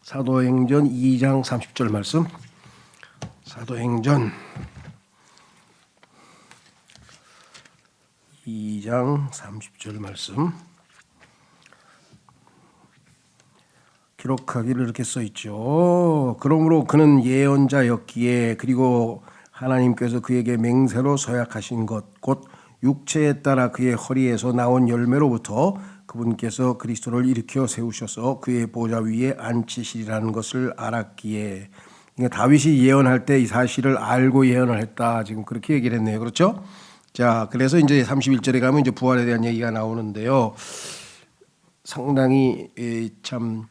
사도행전 2장 30절 말씀. 사도행전 2장 30절 말씀. 기록하기를 이렇게 써 있죠. 그러므로 그는 예언자였기에 그리고 하나님께서 그에게 맹세로 서약하신 것 곧 육체에 따라 그의 허리에서 나온 열매로부터 그분께서 그리스도를 일으켜 세우셔서 그의 보좌 위에 앉히시리라는 것을 알았기에. 그러니까 다윗이 예언할 때 이 사실을 알고 예언을 했다. 지금 그렇게 얘기를 했네요. 그렇죠? 자, 그래서 이제 31절에 가면 이제 부활에 대한 얘기가 나오는데요. 상당히 참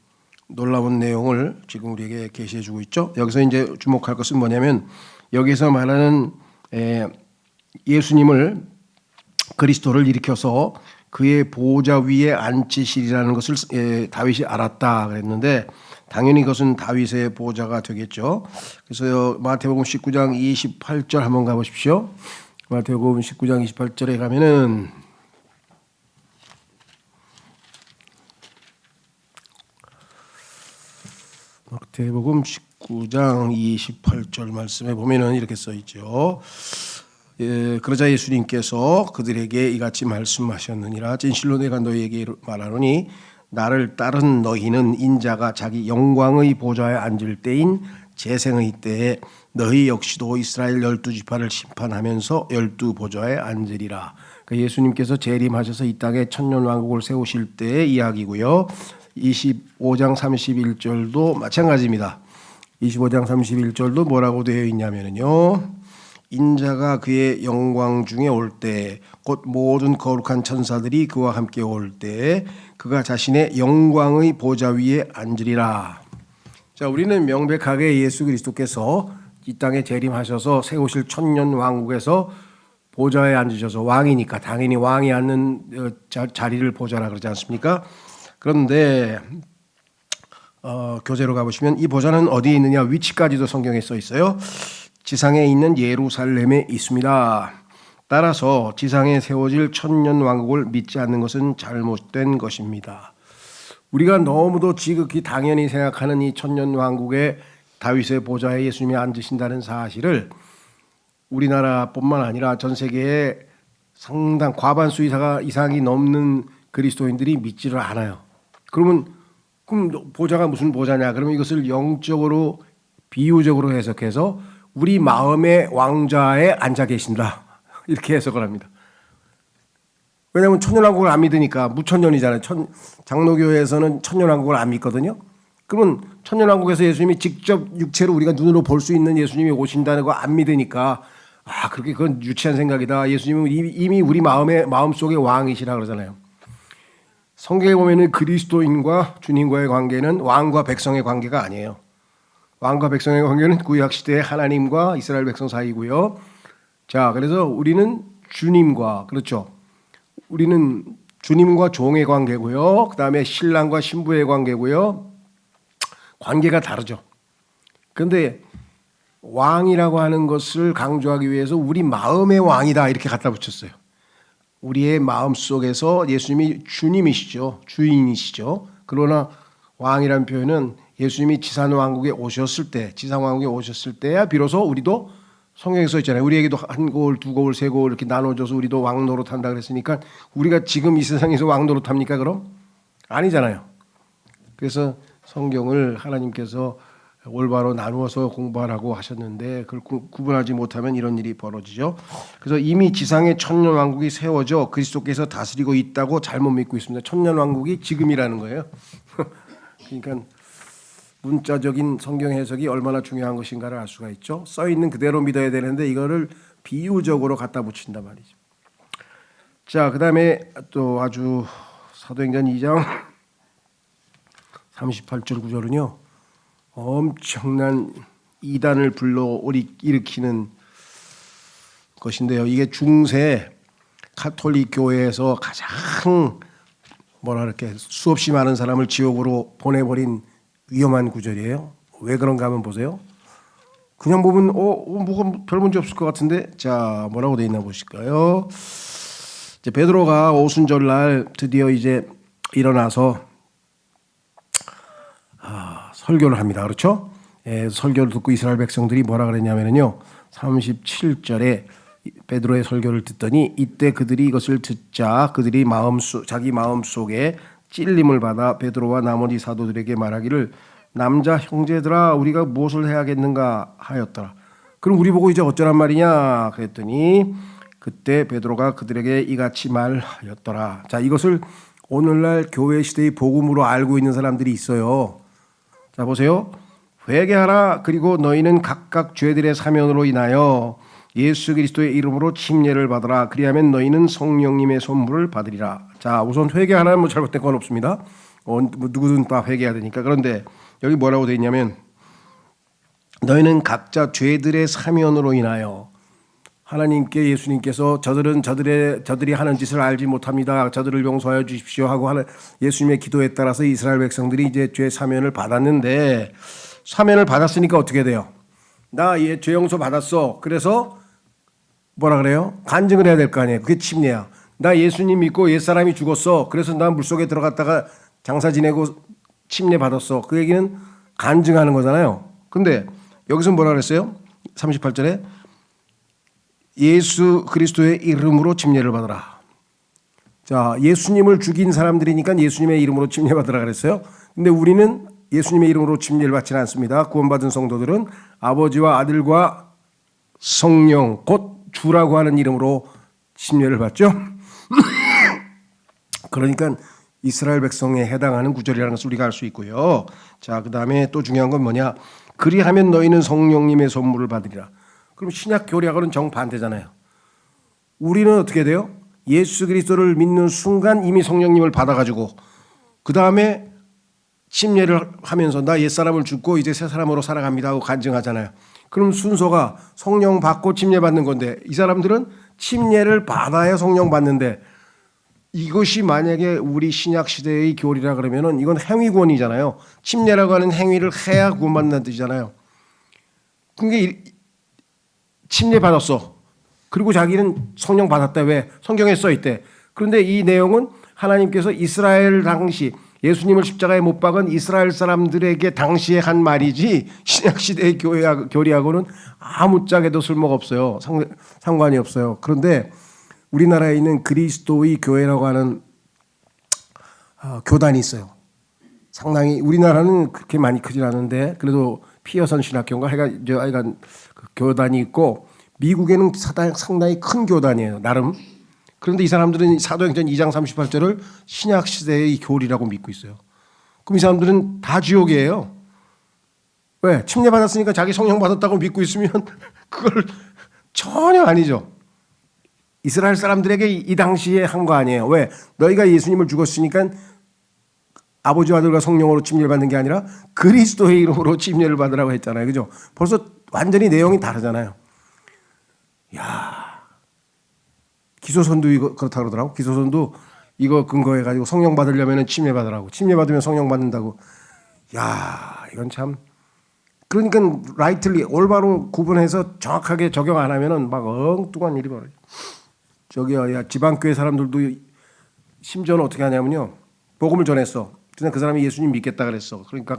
놀라운 내용을 지금 우리에게 계시해 주고 있죠. 여기서 이제 주목할 것은 뭐냐면 여기서 말하는 예수님을 그리스도를 일으켜서 그의 보좌 위에 앉히시리라는 것을 다윗이 알았다 그랬는데 당연히 그것은 다윗의 보좌가 되겠죠. 그래서 마태복음 19장 28절 한번 가보십시오. 마태복음 19장 28절에 가면은 마태복음 19장 28절 말씀에 보면은 이렇게 써 있죠. 그러자 예수님께서 그들에게 이같이 말씀하셨느니라. 진실로 내가 너희에게 말하노니 나를 따른 너희는 인자가 자기 영광의 보좌에 앉을 때인 재생의 때에 너희 역시도 이스라엘 12지파를 심판하면서 12보좌에 앉으리라. 그러니까 예수님께서 재림하셔서 이 땅에 천년왕국을 세우실 때의 이야기고요. 25장 31절도 마찬가지입니다. 25장 31절도 뭐라고 되어 있냐면요. 인자가 그의 영광 중에 올 때 곧 모든 거룩한 천사들이 그와 함께 올 때 그가 자신의 영광의 보좌 위에 앉으리라. 자, 우리는 명백하게 예수 그리스도께서 이 땅에 재림하셔서 세우실 천년 왕국에서 보좌에 앉으셔서 왕이니까 당연히 왕이 앉는 자리를 보좌라 그러지 않습니까? 그런데 교재로 가보시면 이 보좌는 어디에 있느냐 위치까지도 성경에 써 있어요. 지상에 있는 예루살렘에 있습니다. 따라서 지상에 세워질 천년 왕국을 믿지 않는 것은 잘못된 것입니다. 우리가 너무도 지극히 당연히 생각하는 이 천년 왕국의 다윗의 보좌에 예수님이 앉으신다는 사실을 우리나라뿐만 아니라 전 세계의 상당 과반수 이상이 넘는 그리스도인들이 믿지를 않아요. 그럼 보좌가 무슨 보좌냐? 그러면 이것을 영적으로 비유적으로 해석해서 우리 마음의 왕좌에 앉아 계신다. 이렇게 해석을 합니다. 왜냐하면 천년왕국을 안 믿으니까 무천년이잖아요. 장로교회에서는 천년왕국을 안 믿거든요. 그러면 천년왕국에서 예수님이 직접 육체로 우리가 눈으로 볼 수 있는 예수님이 오신다는 거 안 믿으니까 그렇게 그건 유치한 생각이다. 예수님은 이미 우리 마음속의 왕이시라 그러잖아요. 성경에 보면은 그리스도인과 주님과의 관계는 왕과 백성의 관계가 아니에요. 왕과 백성의 관계는 구약 시대의 하나님과 이스라엘 백성 사이고요. 자, 그래서 우리는 주님과 그렇죠. 우리는 주님과 종의 관계고요. 그다음에 신랑과 신부의 관계고요. 관계가 다르죠. 그런데 왕이라고 하는 것을 강조하기 위해서 우리 마음의 왕이다 이렇게 갖다 붙였어요. 우리의 마음 속에서 예수님이 주님이시죠. 주인이시죠. 그러나 왕이라는 표현은 예수님이 지상왕국에 오셨을 때야 비로소 우리도 성경에 써 있잖아요. 우리에게도 한 고을, 두 고을, 세 고을 이렇게 나눠줘서 우리도 왕노릇한다 그랬으니까 우리가 지금 이 세상에서 왕노릇합니까 그럼? 아니잖아요. 그래서 성경을 하나님께서 올바로 나누어서 공부하라고 하셨는데 그걸 구분하지 못하면 이런 일이 벌어지죠. 그래서 이미 지상에 천년왕국이 세워져 그리스도께서 다스리고 있다고 잘못 믿고 있습니다. 천년왕국이 지금이라는 거예요. 그러니까 문자적인 성경 해석이 얼마나 중요한 것인가를 알 수가 있죠. 써 있는 그대로 믿어야 되는데 이거를 비유적으로 갖다 붙인단 말이죠. 자, 그다음에 또 아주 사도행전 2장 38절 9절은요. 엄청난 이단을 불러 일으키는 것인데요. 이게 중세 가톨릭 교회에서 가장 이렇게 수없이 많은 사람을 지옥으로 보내버린 위험한 구절이에요. 왜 그런가 한번 보세요. 그냥 보면 뭐가 별 문제 없을 것 같은데 자 뭐라고 돼 있나 보실까요? 이제 베드로가 오순절날 드디어 이제 일어나서 설교를 합니다. 그렇죠? 설교를 듣고 이스라엘 백성들이 뭐라 그랬냐면요. 37절에 베드로의 설교를 듣더니 이때 그들이 이것을 듣자 그들이 자기 마음속에 찔림을 받아 베드로와 나머지 사도들에게 말하기를 남자 형제들아 우리가 무엇을 해야겠는가 하였더라. 그럼 우리 보고 이제 어쩌란 말이냐 그랬더니 그때 베드로가 그들에게 이같이 말하였더라. 자, 이것을 오늘날 교회 시대의 복음으로 알고 있는 사람들이 있어요. 자, 보세요. 회개하라. 그리고 너희는 각각 죄들의 사면으로 인하여 예수 그리스도의 이름으로 침례를 받으라. 그리하면 너희는 성령님의 선물을 받으리라. 자, 우선 회개하라는 뭐 잘못된 건 없습니다. 누구든 다 회개해야 되니까. 그런데 여기 뭐라고 되어 있냐면 너희는 각자 죄들의 사면으로 인하여 하나님께 예수님께서 저들이 하는 짓을 알지 못합니다. 저들을 용서하여 주십시오 하고 하는 예수님의 기도에 따라서 이스라엘 백성들이 이제 죄 사면을 받았는데 사면을 받았으니까 어떻게 돼요? 나 죄 용서 받았어. 그래서 뭐라 그래요? 간증을 해야 될 거 아니에요. 그게 침례야. 나 예수님 믿고 옛사람이 죽었어. 그래서 나 물속에 들어갔다가 장사 지내고 침례 받았어. 그 얘기는 간증하는 거잖아요. 근데 여기서 뭐라 그랬어요? 38절에 예수 그리스도의 이름으로 침례를 받으라. 자, 예수님을 죽인 사람들이니까 예수님의 이름으로 침례 받으라 그랬어요. 근데 우리는 예수님의 이름으로 침례를 받지는 않습니다. 구원받은 성도들은 아버지와 아들과 성령 곧 주라고 하는 이름으로 침례를 받죠. 그러니까 이스라엘 백성에 해당하는 구절이라는 것을 우리가 알 수 있고요. 자, 그 다음에 또 중요한 건 뭐냐? 그리하면 너희는 성령님의 선물을 받으리라. 그럼 신약 교리하고는 정반대잖아요. 우리는 어떻게 돼요? 예수 그리스도를 믿는 순간 이미 성령님을 받아가지고 그 다음에 침례를 하면서 나 옛사람을 죽고 이제 새 사람으로 살아갑니다 하고 간증하잖아요. 그럼 순서가 성령 받고 침례 받는 건데 이 사람들은 침례를 받아야 성령 받는데 이것이 만약에 우리 신약 시대의 교리라 그러면은 이건 행위구원이잖아요. 침례라고 하는 행위를 해야 구원받는다는 뜻이잖아요. 그게 침례 받았어. 그리고 자기는 성령 받았다. 왜? 성경에 써 있대. 그런데 이 내용은 하나님께서 이스라엘 당시 예수님을 십자가에 못 박은 이스라엘 사람들에게 당시에 한 말이지 신약 시대의 교리하고는 아무짝에도 쓸모가 없어요. 상관이 없어요. 그런데 우리나라에 있는 그리스도의 교회라고 하는 교단이 있어요. 상당히 우리나라는 그렇게 많이 크진 않은데 그래도 피어선 신학교인가 하여간 그 교단이 있고 미국에는 상당히 큰 교단이에요. 나름. 그런데 이 사람들은 사도행전 2장 38절을 신약 시대의 교리라고 믿고 있어요. 그럼 이 사람들은 다 지옥이에요. 왜? 침례 받았으니까 자기 성령 받았다고 믿고 있으면 그걸 전혀 아니죠. 이스라엘 사람들에게 이 당시에 한 거 아니에요. 왜? 너희가 예수님을 죽었으니까 아버지와 아들과 성령으로 침례를 받는 게 아니라 그리스도의 이름으로 침례를 받으라고 했잖아요. 그죠? 벌써 완전히 내용이 다르잖아요. 야, 기소선도 이거 그렇다고 그러더라고. 기소선도 이거 근거해가지고 성령 받으려면 침례 받으라고. 침례 받으면 성령 받는다고. 야, 이건 참. 그러니까 라이틀리 올바로 구분해서 정확하게 적용 안 하면은 막 엉뚱한 일이 벌어져. 저기야 지방교회 사람들도 심지어는 어떻게 하냐면요. 복음을 전했어. 그냥 그 사람이 예수님 믿겠다 그랬어. 그러니까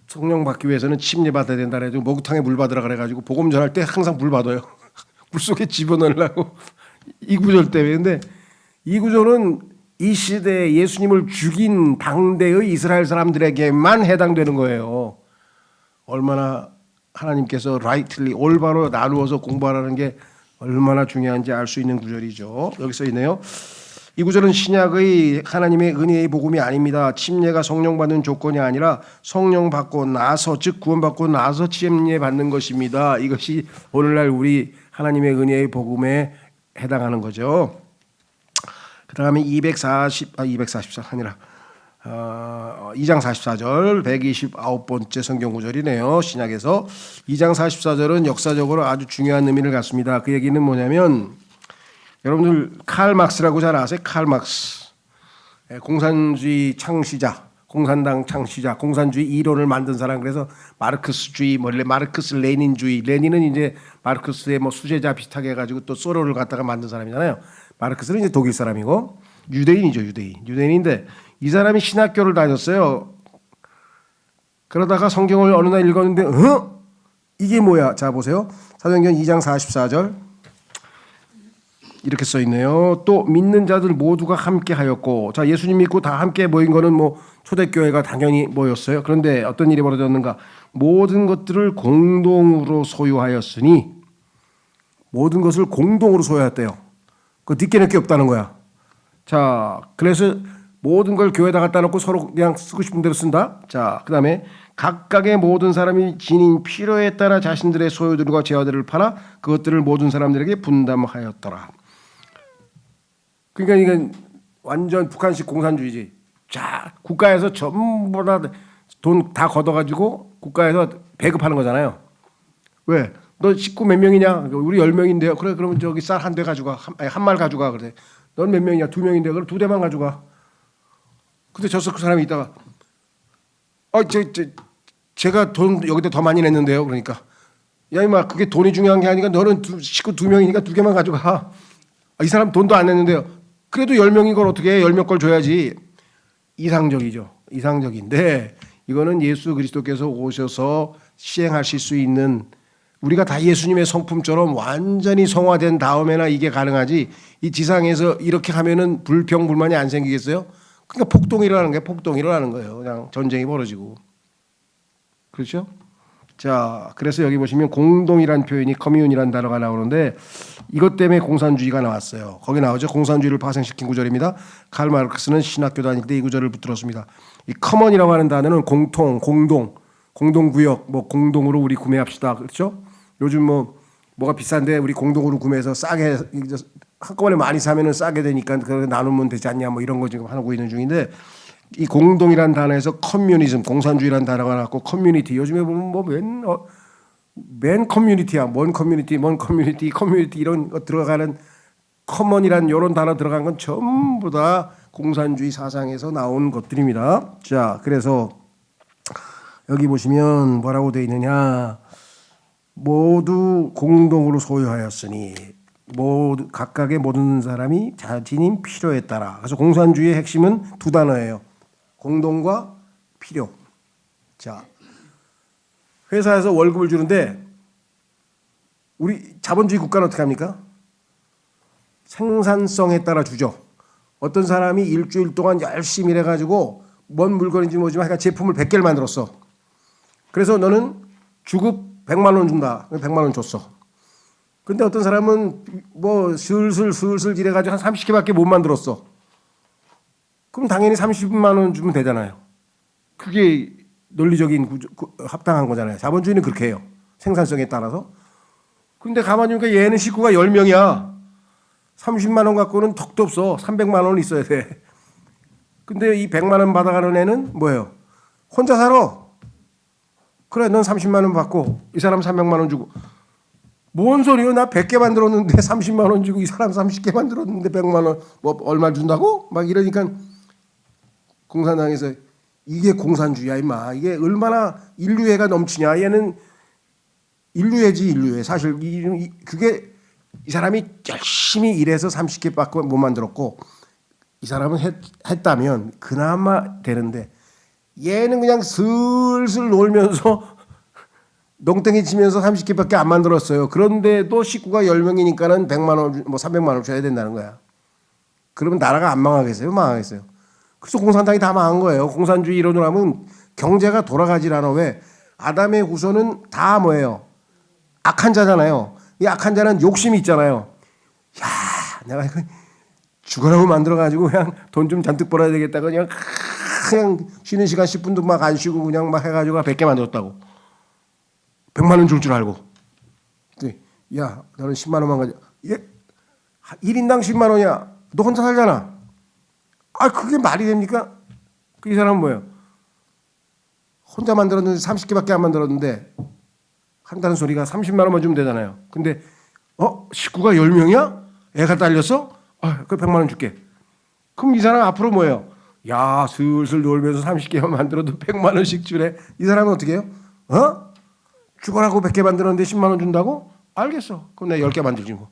성령 받기 위해서는 침례 받아야 된다 그래가지고 목욕탕에 물 받으라 그래가지고 복음 전할 때 항상 물 받아요. 물 속에 집어넣으려고. 이 구절 때문에. 근데 이 구절은 이 시대에 예수님을 죽인 당대의 이스라엘 사람들에게만 해당되는 거예요. 얼마나 하나님께서 rightly 올바로 나누어서 공부하라는 게 얼마나 중요한지 알 수 있는 구절이죠. 여기 써 있네요. 이 구절은 신약의 하나님의 은혜의 복음이 아닙니다. 침례가 성령 받는 조건이 아니라 성령 받고 나서 즉 구원받고 나서 침례 받는 것입니다. 이것이 오늘날 우리 하나님의 은혜의 복음에 해당하는 거죠. 그 다음에 244 아니라 2장 44절 129번째 성경 구절이네요. 신약에서 2장 44절은 역사적으로 아주 중요한 의미를 갖습니다. 그 얘기는 뭐냐면 여러분들 칼 막스라고 잘 아세요? 칼 막스. 공산주의 창시자, 공산당 창시자, 공산주의 이론을 만든 사람. 그래서 마르크스주의, 마르크스 레닌주의. 레닌은 이제 마르크스의 뭐 수제자 비슷하게 해가지고 또 소로를 갖다가 만든 사람이잖아요. 마르크스는 이제 독일 사람이고 유대인이죠, 유대인인데 이 사람이 신학교를 다녔어요. 그러다가 성경을 어느 날 읽었는데 이게 뭐야? 자 보세요. 사도행전 2장 44절 이렇게 써 있네요. 또 믿는 자들 모두가 함께 하였고, 자 예수님 믿고 다 함께 모인 거는 뭐 초대교회가 당연히 모였어요. 그런데 어떤 일이 벌어졌는가? 모든 것들을 공동으로 소유하였으니, 모든 것을 공동으로 소유했대요. 그 뒷게낼 게 없다는 거야. 자 그래서 모든 걸 교회에다 갖다 놓고 서로 그냥 쓰고 싶은 대로 쓴다. 자 그다음에 각각의 모든 사람이 지닌 필요에 따라 자신들의 소유들과 재화들을 팔아 그것들을 모든 사람들에게 분담하였더라. 그러니까 이건 완전 북한식 공산주의지. 자 국가에서 전부 다 돈 다 걷어가지고 국가에서 배급하는 거잖아요. 왜? 너 식구 몇 명이냐? 우리 10명인데요. 그래 그러면 저기 쌀 한 대 가져가. 한 말 가져가. 그래. 넌 몇 명이냐? 2명인데 그럼 2대만 가져가. 근데 저 사람이 있다가 제가 돈 여기다 더 많이 냈는데요. 그러니까 야 이마 그게 돈이 중요한 게 아니라 너는 식구 2명이니까 2개만 가져가. 이 사람 돈도 안 냈는데요. 그래도 10명인 걸 어떻게 해? 10명 걸 줘야지. 이상적이죠. 이상적인데 이거는 예수 그리스도께서 오셔서 시행하실 수 있는, 우리가 다 예수님의 성품처럼 완전히 성화된 다음에나 이게 가능하지, 이 지상에서 이렇게 하면은 불평불만이 안 생기겠어요? 그러니까 폭동이 일어나는 거예요. 폭동이 일어나는 거예요. 그냥 전쟁이 벌어지고. 그렇죠? 자, 그래서 여기 보시면 공동이란 표현이 커뮤니란 단어가 나오는데 이것 때문에 공산주의가 나왔어요. 거기 나오죠. 공산주의를 파생시킨 구절입니다. 칼 마르크스는 신학교 다닐 때 이 구절을 붙들었습니다. 이 커먼이라고 하는 단어는 공통, 공동구역, 뭐 공동으로 우리 구매합시다. 그렇죠? 요즘 뭐가 비싼데 우리 공동으로 구매해서 싸게 한꺼번에 많이 사면은 싸게 되니까 그걸 나누면 되지 않냐 뭐 이런 거 지금 하고 있는 중인데, 이 공동이란 단어에서 커뮤니즘, 공산주의란 단어가 나왔고 커뮤니티, 요즘에 보면 맨 커뮤니티야. 뭔 커뮤니티 이런 거 들어가는 커먼이란 이런 단어 들어간 건 전부 다 공산주의 사상에서 나온 것들입니다. 자, 그래서 여기 보시면 뭐라고 되어 있느냐? 모두 공동으로 소유하였으니 모두 각각의 모든 사람이 자신인 필요에 따라. 그래서 공산주의의 핵심은 두 단어예요. 공동과 필요. 자, 회사에서 월급을 주는데 우리 자본주의 국가는 어떻게 합니까? 생산성에 따라 주죠. 어떤 사람이 일주일 동안 열심히 일해가지고 뭔 물건인지 모르지만 하여간 제품을 100개를 만들었어. 그래서 너는 주급 100만 원 준다. 100만 원 줬어. 근데 어떤 사람은 뭐 슬슬 일해가지고 한 30개밖에 못 만들었어. 그럼 당연히 30만 원 주면 되잖아요. 그게 논리적인 합당한 거잖아요. 자본주의는 그렇게 해요. 생산성에 따라서. 근데 가만히 보니까 얘는 식구가 10명이야. 30만 원 갖고는 턱도 없어. 300만 원 있어야 돼. 근데 이 100만 원 받아가는 애는 뭐예요? 혼자 살아. 그래, 넌 30만 원 받고 이 사람 300만 원 주고. 뭔 소리요? 나 100개 만들었는데 30만 원 주고 이 사람 30개 만들었는데 100만 원 뭐 얼마 준다고? 막 이러니까 공산당에서 이게 공산주의야 임마. 이게 얼마나 인류애가 넘치냐. 얘는 인류애지 인류애. 사실 그게 이 사람이 열심히 일해서 30개밖에 못 만들었고 이 사람은 했다면 그나마 되는데 얘는 그냥 슬슬 놀면서 농땡이 치면서 30개밖에 안 만들었어요. 그런데도 식구가 10명이니까는 100만 원, 뭐 300만 원 줘야 된다는 거야. 그러면 나라가 안 망하겠어요? 망하겠어요. 그래서 공산당이 다 망한 거예요. 공산주의 이론으로 하면 경제가 돌아가질 않아. 왜? 아담의 후손은 다 뭐예요? 악한 자잖아요. 이 악한 자는 욕심이 있잖아요. 야, 내가 이거 죽으라고 만들어가지고 그냥 돈 좀 잔뜩 벌어야 되겠다. 그냥 쉬는 시간 10분도 막 안 쉬고 그냥 막 해가지고 100개 만들었다고. 100만 원 줄 줄 알고. 야, 너는 10만 원만 가져. 1인당 10만 원이야. 너 혼자 살잖아. 아, 그게 말이 됩니까? 이 사람은 뭐예요? 혼자 만들었는데 30개밖에 안 만들었는데 한다는 소리가 30만 원만 주면 되잖아요. 근데 식구가 10명이야? 애가 딸렸어? 그 100만 원 줄게. 그럼 이 사람 앞으로 뭐예요? 야, 슬슬 놀면서 30개만 만들어도 100만 원씩 주래. 이 사람은 어떻게 해요? 죽어라고 100개 만들었는데 10만 원 준다고? 알겠어. 그럼 내가 10개 만들지 뭐.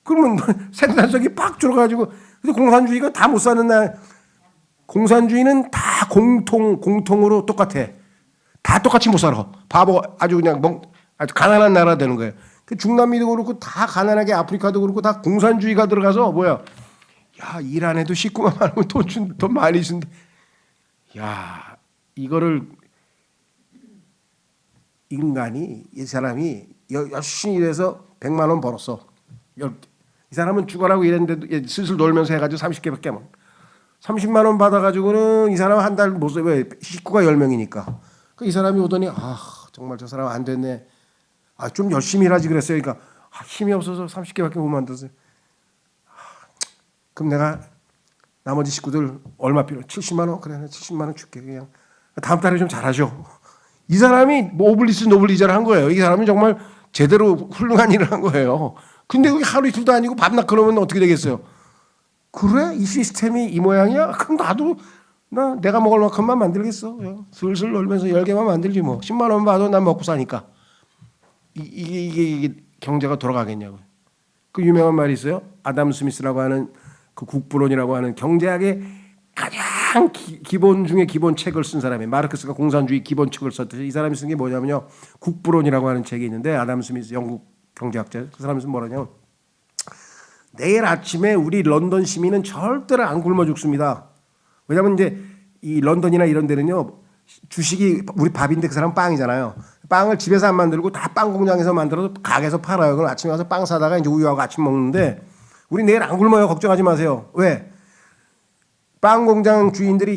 그러면 생산성이 팍 줄어가지고. 근데 공산주의가 다 못 사는 날. 공산주의는 다 공통으로 똑같아. 다 똑같이 못 살아. 바보 아주 그냥 아주 가난한 나라 되는 거예요. 그 중남미도 그렇고 다 가난하게 아프리카도 그렇고 다 공산주의가 들어가서 뭐야? 야, 일 안 해도 식구만 많으면 돈 많이 준대. 야, 이거를 인간이 이 사람이 열심히 일해서 100만 원 벌었어. 이 사람은 죽어라고 일했는데도 슬슬 놀면서 해가지고 30개밖에 안 30만 원 받아가지고는 이 사람 한 달 못 써. 왜? 식구가 10명이니까. 이 사람이 오더니 정말 저 사람 안 됐네. 좀 열심히 일하지 그랬어요. 그러니까 힘이 없어서 30개밖에 못 만들었어요. 그럼 내가 나머지 식구들 얼마 필요해? 70만 원? 그래, 70만 원 줄게. 그냥 다음 달에 좀 잘하죠. 이 사람이 오블리스 노블리자를 한 거예요. 이 사람이 정말 제대로 훌륭한 일을 한 거예요. 근데 그게 하루 이틀도 아니고 밤낮 그러면 어떻게 되겠어요? 그래? 이 시스템이 이 모양이야? 그럼 나도 내가 먹을 만큼만 만들겠어. 슬슬 놀면서 10개만 만들지 뭐. 10만 원 받아도 난 먹고 사니까. 이게 경제가 돌아가겠냐고. 그 유명한 말이 있어요. 아담 스미스라고 하는 그 국부론이라고 하는 경제학의 가장 기본 중에 기본 책을 쓴 사람이 마르크스가 공산주의 기본 책을 썼듯이 이 사람이 쓴 게 뭐냐면요. 국부론이라고 하는 책이 있는데 아담 스미스 영국 경제학자 그 사람이 쓴 뭐라냐면 내일 아침에 우리 런던 시민은 절대로 안 굶어 죽습니다. 왜냐하면 이제 이 런던이나 이런 데는요 주식이 우리 밥인데 그 사람 빵이잖아요. 빵을 집에서 안 만들고 다 빵 공장에서 만들어서 가게에서 팔아요. 그럼 아침에 가서 빵 사다가 이제 우유하고 아침 먹는데 우리 내일 안 굶어요. 걱정하지 마세요. 왜? 빵 공장 주인들이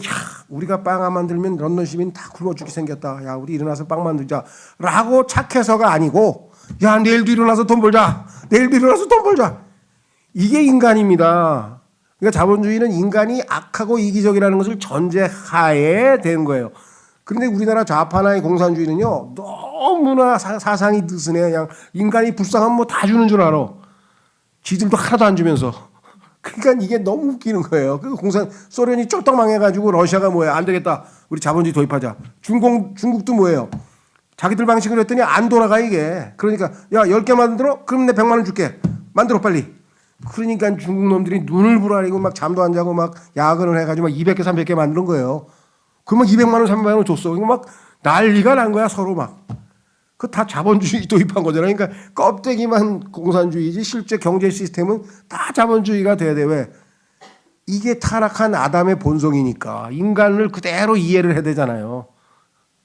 우리가 빵 안 만들면 런던 시민 다 굶어 죽게 생겼다. 야 우리 일어나서 빵 만들자라고 착해서가 아니고 야 내일도 일어나서 돈 벌자. 내일도 일어나서 돈 벌자. 이게 인간입니다. 그러니까 자본주의는 인간이 악하고 이기적이라는 것을 전제하에 된 거예요. 그런데 우리나라 좌파나 공산주의는요 너무나 사상이 느슨해. 그냥 인간이 불쌍하면 뭐 다 주는 줄 알아. 지들도 하나도 안 주면서. 그러니까 이게 너무 웃기는 거예요. 그 소련이 쫄딱 망해가지고 러시아가 뭐야 안 되겠다. 우리 자본주의 도입하자. 중국도 뭐예요? 자기들 방식으로 했더니 안 돌아가 이게. 그러니까 야 10개 만들어? 그럼 내 100만 원 줄게. 만들어 빨리. 그러니까 중국 놈들이 눈을 부라리고 막 잠도 안 자고 막 야근을 해가지고 막 200개 300개 만드는 거예요. 그러면 200만 원 300만 원 줬어. 이거 막 난리가 난 거야 서로 막. 그 다 자본주의 도입한 거잖아요. 그러니까 껍데기만 공산주의지 실제 경제 시스템은 다 자본주의가 돼야 돼. 왜? 이게 타락한 아담의 본성이니까 인간을 그대로 이해를 해야 되잖아요.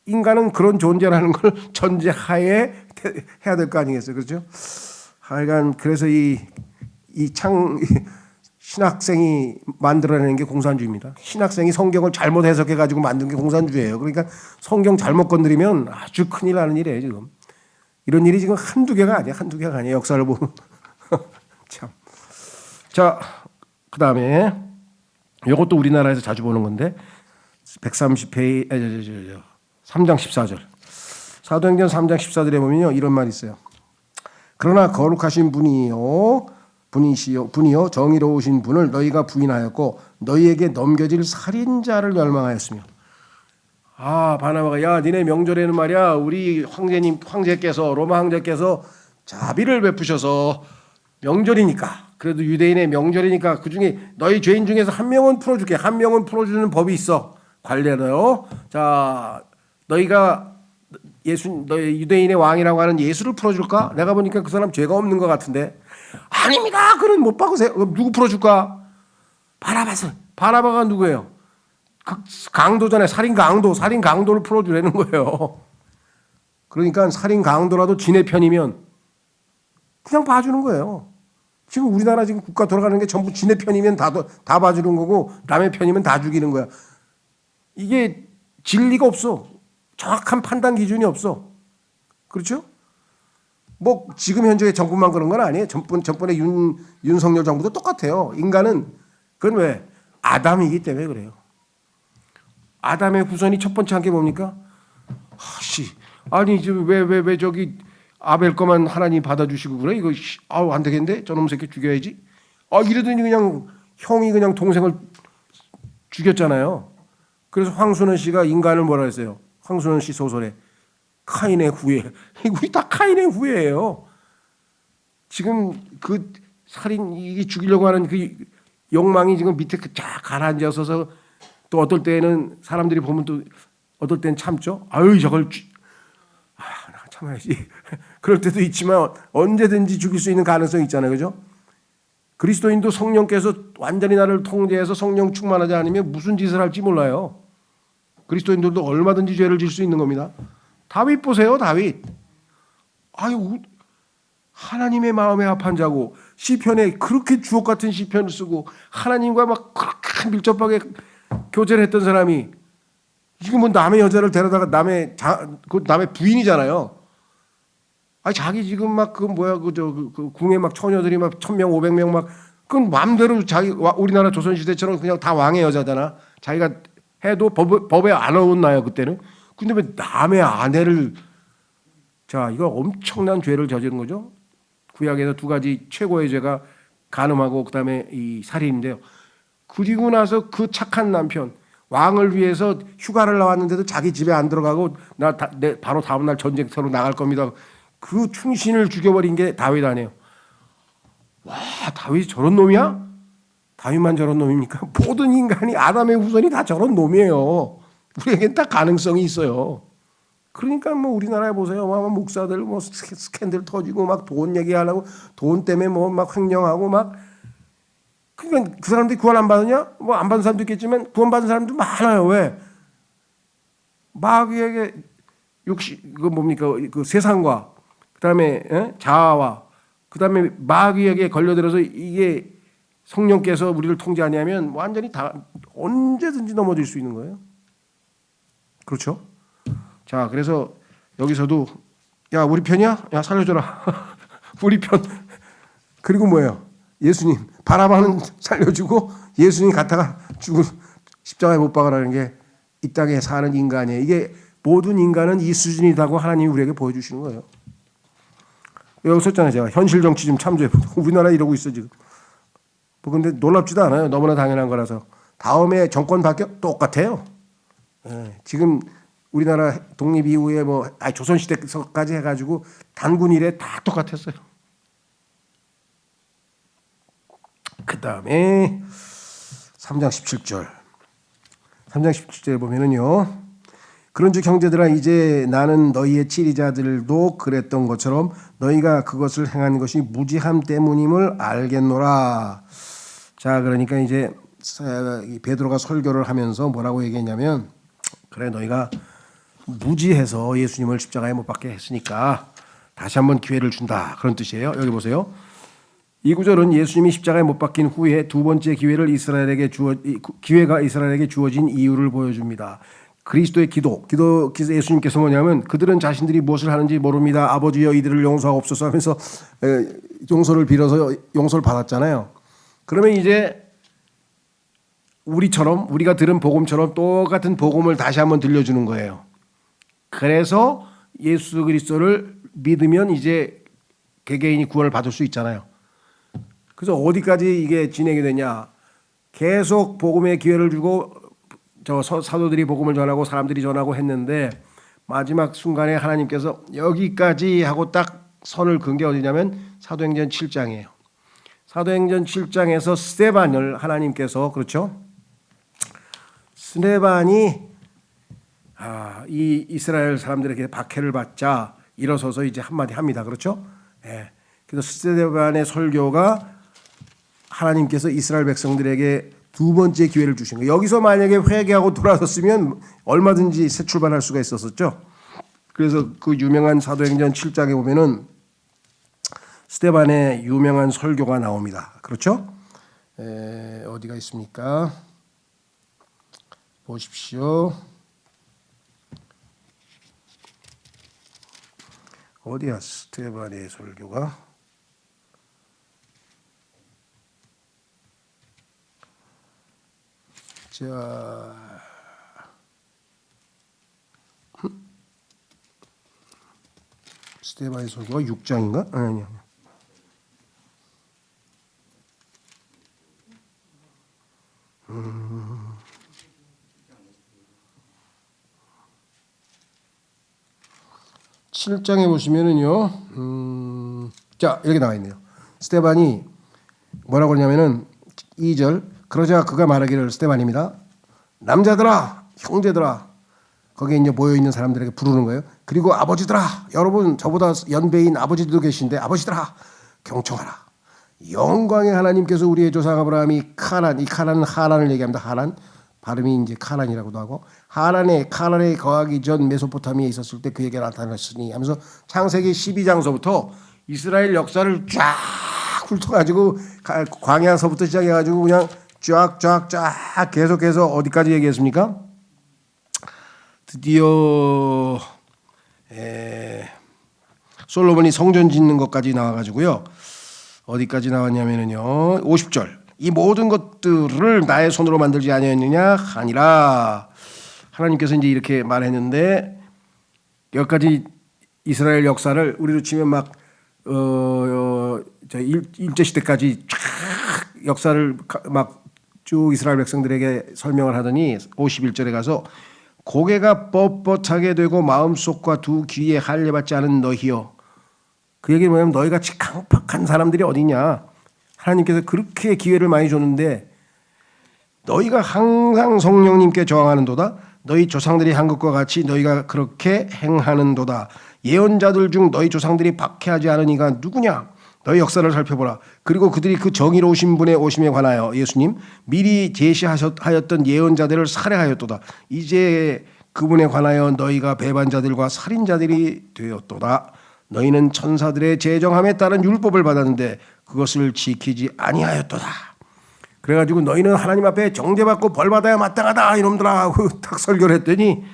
인간은 그런 존재라는 걸 전제하에 해야 될 거 아니겠어요. 그렇죠? 하여간 그래서 신학생이 만들어내는 게 공산주의입니다. 신학생이 성경을 잘못 해석해가지고 만든 게 공산주의예요. 그러니까 성경 잘못 건드리면 아주 큰일 나는 일이에요, 지금. 이런 일이 지금 한두 개가 아니야. 한두 개가 아니야. 역사를 보면. 참. 자, 그 다음에 이것도 우리나라에서 자주 보는 건데 130페이지 3장 14절. 사도행전 3장 14절에 보면요. 이런 말이 있어요. 그러나 거룩하신 분이요 정의로우신 분을 너희가 부인하였고 너희에게 넘겨질 살인자를 멸망하였으며. 바나바가 야 니네 명절에는 말이야 우리 황제께서 로마 황제께서 자비를 베푸셔서 명절이니까 그래도 유대인의 명절이니까 그중에 너희 죄인 중에서 한 명은 풀어줄게. 한 명은 풀어주는 법이 있어. 관례로요. 자 너희가 너희 유대인의 왕이라고 하는 예수를 풀어줄까? 내가 보니까 그 사람 죄가 없는 것 같은데. 아닙니다. 그는 못 박으세요. 그럼 누구 풀어줄까? 바나바가 누구예요? 강도잖아요. 살인 강도를 풀어주라는 거예요. 그러니까 살인 강도라도 지네 편이면 그냥 봐주는 거예요. 지금 우리나라 지금 국가 돌아가는 게 전부 지네 편이면 다 봐주는 거고 남의 편이면 다 죽이는 거야. 이게 진리가 없어. 정확한 판단 기준이 없어. 그렇죠? 뭐 지금 현재 정부만 그런 건 아니에요. 전번에 윤석열 정부도 똑같아요. 인간은 그건 왜? 아담이기 때문에 그래요. 아담의 후손이 첫 번째 한 게 뭡니까? 아니 왜 저기 아벨 거만 하나님 받아주시고 그래? 이거 안 되겠는데? 저놈 새끼 죽여야지. 이러더니 그냥 형이 그냥 동생을 죽였잖아요. 그래서 황순원 씨가 인간을 뭐라 했어요? 황순원 씨 소설에 카인의 후예. 우리 다 카인의 후예예요. 지금 그 살인 이게 죽이려고 하는 그 욕망이 지금 밑에 쫙 가라앉아서 또 어떨 때는 사람들이 보면 또 어떨 땐 참죠. 아유 저걸 나 참아야지. 그럴 때도 있지만 언제든지 죽일 수 있는 가능성이 있잖아요. 그죠? 그리스도인도 성령께서 완전히 나를 통제해서 성령 충만하지 않으면 무슨 짓을 할지 몰라요. 그리스도인들도 얼마든지 죄를 질 수 있는 겁니다. 다윗 보세요. 다윗. 아유 하나님의 마음에 합한 자고 시편에 그렇게 주옥 같은 시편을 쓰고 하나님과 막 그렇게 밀접하게 교제를 했던 사람이 지금은 남의 여자를 데려다가 남의 부인이잖아요. 아니 자기 지금 막 그 뭐야 그 궁에 막 처녀들이 막 1,000명 500명 막 그건 마음대로 자기 우리나라 조선시대처럼 그냥 다 왕의 여자잖아. 자기가 해도 법에 안 어긋나요 그때는. 근데 왜 남의 아내를 자 이거 엄청난 죄를 저지른 거죠. 구약에서 두 가지 최고의 죄가 간음하고 그다음에 이 살인인데요. 그리고 나서 그 착한 남편 왕을 위해서 휴가를 나왔는데도 자기 집에 안 들어가고 바로 다음 날 전쟁터로 나갈 겁니다. 그 충신을 죽여버린 게 다윗 아니에요. 와 다윗이 저런 놈이야? 다윗만 저런 놈입니까? 모든 인간이 아담의 후손이 다 저런 놈이에요. 우리에겐 다 가능성이 있어요. 그러니까 뭐 우리나라에 보세요. 막 목사들 뭐 스캔들 터지고 막 돈 얘기하려고 돈 때문에 뭐 막 횡령하고 막 그러니까 그 사람들이 구원 안 받느냐? 뭐 안 받은 사람도 있겠지만 구원 받은 사람도 많아요. 왜? 마귀에게 그 뭡니까? 그 세상과 그다음에 자아와 그다음에 마귀에게 걸려들어서 이게 성령께서 우리를 통제하냐면 완전히 다 언제든지 넘어질 수 있는 거예요. 그렇죠? 자, 그래서 여기서도 야 우리 편이야? 야 살려줘라. 우리 편. 그리고 뭐예요? 예수님 바라바는 살려주고 예수님 갖다가 죽은 십자가에 못 박으라는 게 이 땅에 사는 인간이에요. 이게 모든 인간은 이 수준이라고 하나님이 우리에게 보여주시는 거예요. 여기 썼잖아요. 제가 현실 정치 좀 참조해보고 우리나라 이러고 있어 지금. 뭐 근데 놀랍지도 않아요. 너무나 당연한 거라서. 다음에 정권 바뀌어 똑같아요. 예, 지금 우리나라 독립 이후에 뭐 조선시대까지 해가지고 단군 이래 다 똑같았어요. 그 다음에 3장 17절. 3장 17절에 보면은요. 그런즉 형제들아 이제 나는 너희의 치리자들도 그랬던 것처럼 너희가 그것을 행한 것이 무지함 때문임을 알겠노라. 자, 그러니까 이제 베드로가 설교를 하면서 뭐라고 얘기했냐면 그래 너희가 무지해서 예수님을 십자가에 못 박게 했으니까 다시 한번 기회를 준다. 그런 뜻이에요. 여기 보세요. 이 구절은 예수님이 십자가에 못 박힌 후에 두 번째 기회가 이스라엘에게 주어진 이유를 보여줍니다. 그리스도의 기도 예수님께서 뭐냐면 그들은 자신들이 무엇을 하는지 모릅니다. 아버지여 이들을 용서하옵소서 하면서 용서를 빌어서 용서를 받았잖아요. 그러면 이제 우리가 들은 복음처럼 똑같은 복음을 다시 한번 들려주는 거예요. 그래서 예수 그리스도를 믿으면 이제 개개인이 구원을 받을 수 있잖아요. 그래서 어디까지 이게 진행이 되냐? 계속 복음의 기회를 주고 사도들이 복음을 전하고 사람들이 전하고 했는데 마지막 순간에 하나님께서 여기까지 하고 딱 선을 그은 게 어디냐면 사도행전 7장이에요. 사도행전 7장에서 스데반을 하나님께서 그렇죠? 스데반이 이 이스라엘 사람들에게 박해를 받자 일어서서 이제 한마디 합니다. 그렇죠? 네. 그래서 스데반의 설교가 하나님께서 이스라엘 백성들에게 두 번째 기회를 주신 거예요. 여기서 만약에 회개하고 돌아섰으면 얼마든지 새 출발할 수가 있었었죠. 그래서 그 유명한 사도행전 7장에 보면은 스데반의 유명한 설교가 나옵니다. 그렇죠? 어디가 있습니까? 보십시오. 어디야 스데반의 설교가? 자, 스데반의 설교가 6장인가? 아니요. 7장에 보시면은요. 자, 여기 나와 있네요. 스데반이 뭐라고 그러냐면은 2절 그러자 그가 말하기를 스데반입니다. 남자들아 형제들아 거기에 이제 모여 있는 사람들에게 부르는 거예요. 그리고 아버지들아, 여러분 저보다 연배인 아버지들도 계신데 아버지들아 경청하라. 영광의 하나님께서 우리의 조상 아브라함이 카란, 이 카란은 하란을 얘기합니다. 하란 발음이 이제 카란이라고도 하고 카란에 거하기 전 메소포타미아에 있었을 때 그에게 나타났으니 하면서 창세기 12장서부터 이스라엘 역사를 쫙 훑어가지고 광야서부터 시작해가지고 그냥 쫙 계속해서 어디까지 얘기했습니까? 드디어 솔로몬이 성전 짓는 것까지 나와가지고요. 어디까지 나왔냐면요. 50절. 이 모든 것들을 나의 손으로 만들지 아니하였느냐 아니라 하나님께서 이제 이렇게 말했는데 여기까지 이스라엘 역사를 우리로 치면 막 일제 시대까지 쫙 역사를 막 쭉 이스라엘 백성들에게 설명을 하더니 51절에 가서 고개가 뻣뻣하게 되고 마음속과 두 귀에 할례받지 않은 너희여. 그 얘기는 뭐냐면 너희같이 강팍한 사람들이 어디냐. 하나님께서 그렇게 기회를 많이 줬는데 너희가 항상 성령님께 저항하는도다. 너희 조상들이 한 것과 같이 너희가 그렇게 행하는도다. 예언자들 중 너희 조상들이 박해하지 않은 이가 누구냐. 너희 역사를 살펴보라. 그리고 그들이 그 정의로우신 분의 오심에 관하여 예수님 미리 제시하였던 예언자들을 살해하였도다. 이제 그분에 관하여 너희가 배반자들과 살인자들이 되었도다. 너희는 천사들의 제정함에 따른 율법을 받았는데 그것을 지키지 아니하였도다. 그래가지고 너희는 하나님 앞에 정죄받고 벌받아야 마땅하다 이놈들아 하고 탁 설교를 했더니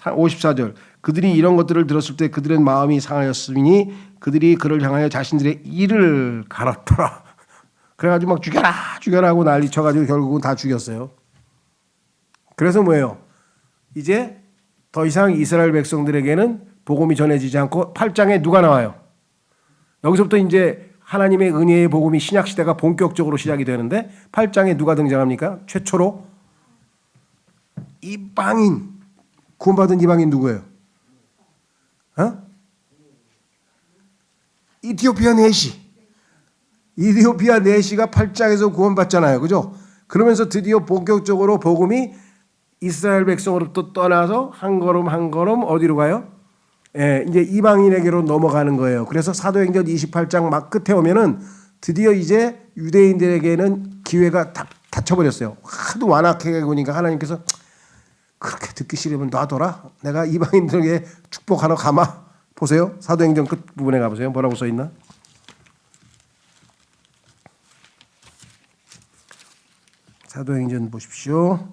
54절 그들이 이런 것들을 들었을 때 그들의 마음이 상하였으니 그들이 그를 향하여 자신들의 이를 갈았더라. 그래가지고 막 죽여라 하고 난리 쳐가지고 결국은 다 죽였어요. 그래서 뭐예요? 이제 더 이상 이스라엘 백성들에게는 복음이 전해지지 않고 8장에 누가 나와요? 여기서부터 이제 하나님의 은혜의 복음이 신약시대가 본격적으로 시작이 되는데 8장에 누가 등장합니까? 최초로 이방인, 구원받은 이방인 누구예요? 이티오피아 내시가 8장에서 구원받잖아요. 그죠? 그러면서 드디어 본격적으로 복음이 이스라엘 백성으로부터 떠나서 한 걸음 한 걸음 어디로 가요? 이제 이방인에게로 넘어가는 거예요. 그래서 사도행전 28장 막 끝에 오면은 드디어 이제 유대인들에게는 기회가 닫혀버렸어요. 하도 완악하게 보니까 하나님께서 그렇게 듣기 싫으면 놔둬라. 내가 이방인들에게 축복하러 가마. 보세요. 사도행전 끝 부분에 가보세요. 뭐라고 써있나? 사도행전 보십시오.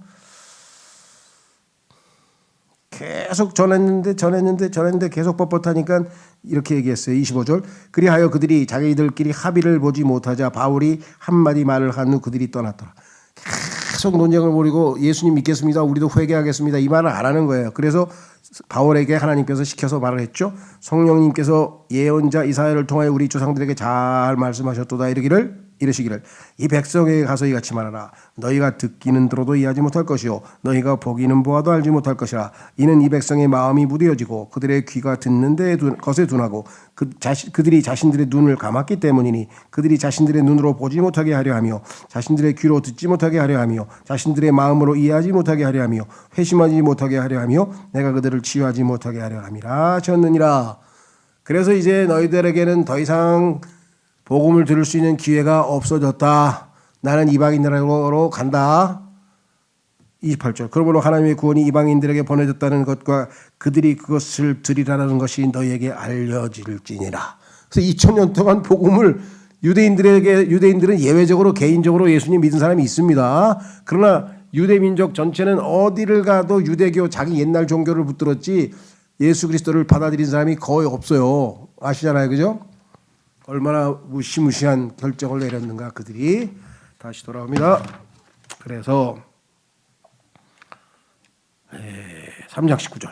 계속 전했는데 계속 뻣뻣하니까 이렇게 얘기했어요. 25절. 그리하여 그들이 자기들끼리 합의를 보지 못하자 바울이 한마디 말을 한 후 그들이 떠났더라. 계속 논쟁을 벌이고 예수님 믿겠습니다. 우리도 회개하겠습니다. 이 말을 안 하는 거예요. 그래서 바울에게 하나님께서 시켜서 말을 했죠. 성령님께서 예언자 이사야를 통하여 우리 조상들에게 잘 말씀하셨도다 이르시기를 이 백성에게 가서 이같이 말하라. 너희가 듣기는 들어도 이해하지 못할 것이요 너희가 보기는 보아도 알지 못할 것이라. 이는 이 백성의 마음이 무뎌지고 그들의 귀가 듣는 것에 둔하고 그들이 자신들의 눈을 감았기 때문이니 그들이 자신들의 눈으로 보지 못하게 하려 하며 자신들의 귀로 듣지 못하게 하려 하며 자신들의 마음으로 이해하지 못하게 하려 하며 회심하지 못하게 하려 하며 내가 그들을 치유하지 못하게 하려 함이라 하셨느니라. 그래서 이제 너희들에게는 더 이상 복음을 들을 수 있는 기회가 없어졌다. 나는 이방인으로 간다. 28절. 그러므로 하나님의 구원이 이방인들에게 보내졌다는 것과 그들이 그것을 들으라는 것이 너희에게 알려질지니라. 그래서 2000년 동안 복음을 유대인들은 예외적으로 개인적으로 예수님 믿은 사람이 있습니다. 그러나 유대민족 전체는 어디를 가도 유대교 자기 옛날 종교를 붙들었지 예수 그리스도를 받아들인 사람이 거의 없어요. 아시잖아요. 그죠? 얼마나 무시무시한 결정을 내렸는가 그들이. 다시 돌아옵니다. 그래서 3장 19절.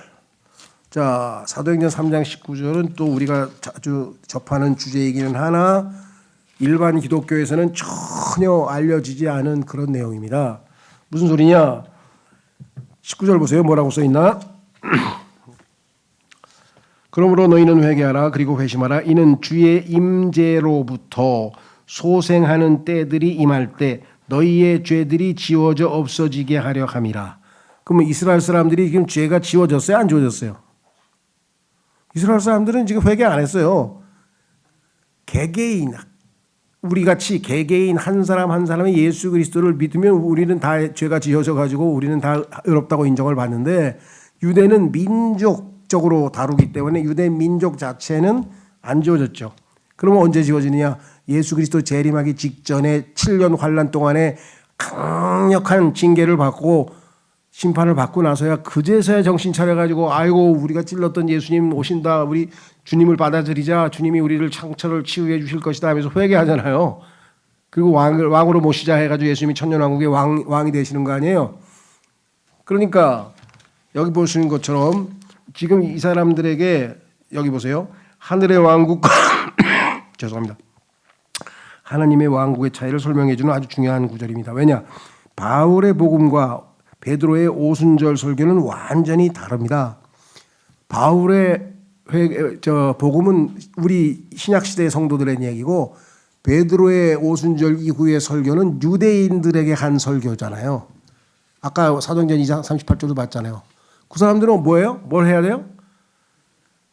자, 사도행전 3장 19절은 또 우리가 자주 접하는 주제이기는 하나 일반 기독교에서는 전혀 알려지지 않은 그런 내용입니다. 무슨 소리냐? 19절 보세요. 뭐라고 써있나? 그러므로 너희는 회개하라. 그리고 회심하라. 이는 주의 임재로부터 소생하는 때들이 임할 때 너희의 죄들이 지워져 없어지게 하려 함이라. 그러면 이스라엘 사람들이 지금 죄가 지워졌어요? 안 지워졌어요? 이스라엘 사람들은 지금 회개 안 했어요. 개개인, 우리 같이 개개인 한 사람 한 사람이 예수 그리스도를 믿으면 우리는 다 죄가 지어져 가지고 우리는 다 의롭다고 인정을 받는데, 유대는 민족적으로 다루기 때문에 유대 민족 자체는 안 지워졌죠. 그러면 언제 지워지느냐? 예수 그리스도 재림하기 직전에 7년 환란 동안에 강력한 징계를 받고 심판을 받고 나서야 그제서야 정신 차려가지고 아이고 우리가 찔렀던 예수님 오신다, 우리 주님을 받아들이자, 주님이 우리를 상처를 치유해 주실 것이다 하면서 회개하잖아요. 그리고 왕으로 모시자 해가지고 예수님이 천년왕국의 왕이 되시는 거 아니에요. 그러니까 여기 보시는 것처럼 지금 이 사람들에게 여기 보세요. 하늘의 왕국과 죄송합니다. 하나님의 왕국의 차이를 설명해 주는 아주 중요한 구절입니다. 왜냐? 바울의 복음과 베드로의 오순절 설교는 완전히 다릅니다. 바울의 복음은 우리 신약 시대의 성도들의 얘기고, 베드로의 오순절 이후의 설교는 유대인들에게 한 설교잖아요. 아까 사도행전 2장 38절도 봤잖아요. 그 사람들은 뭐예요? 뭘 해야 돼요?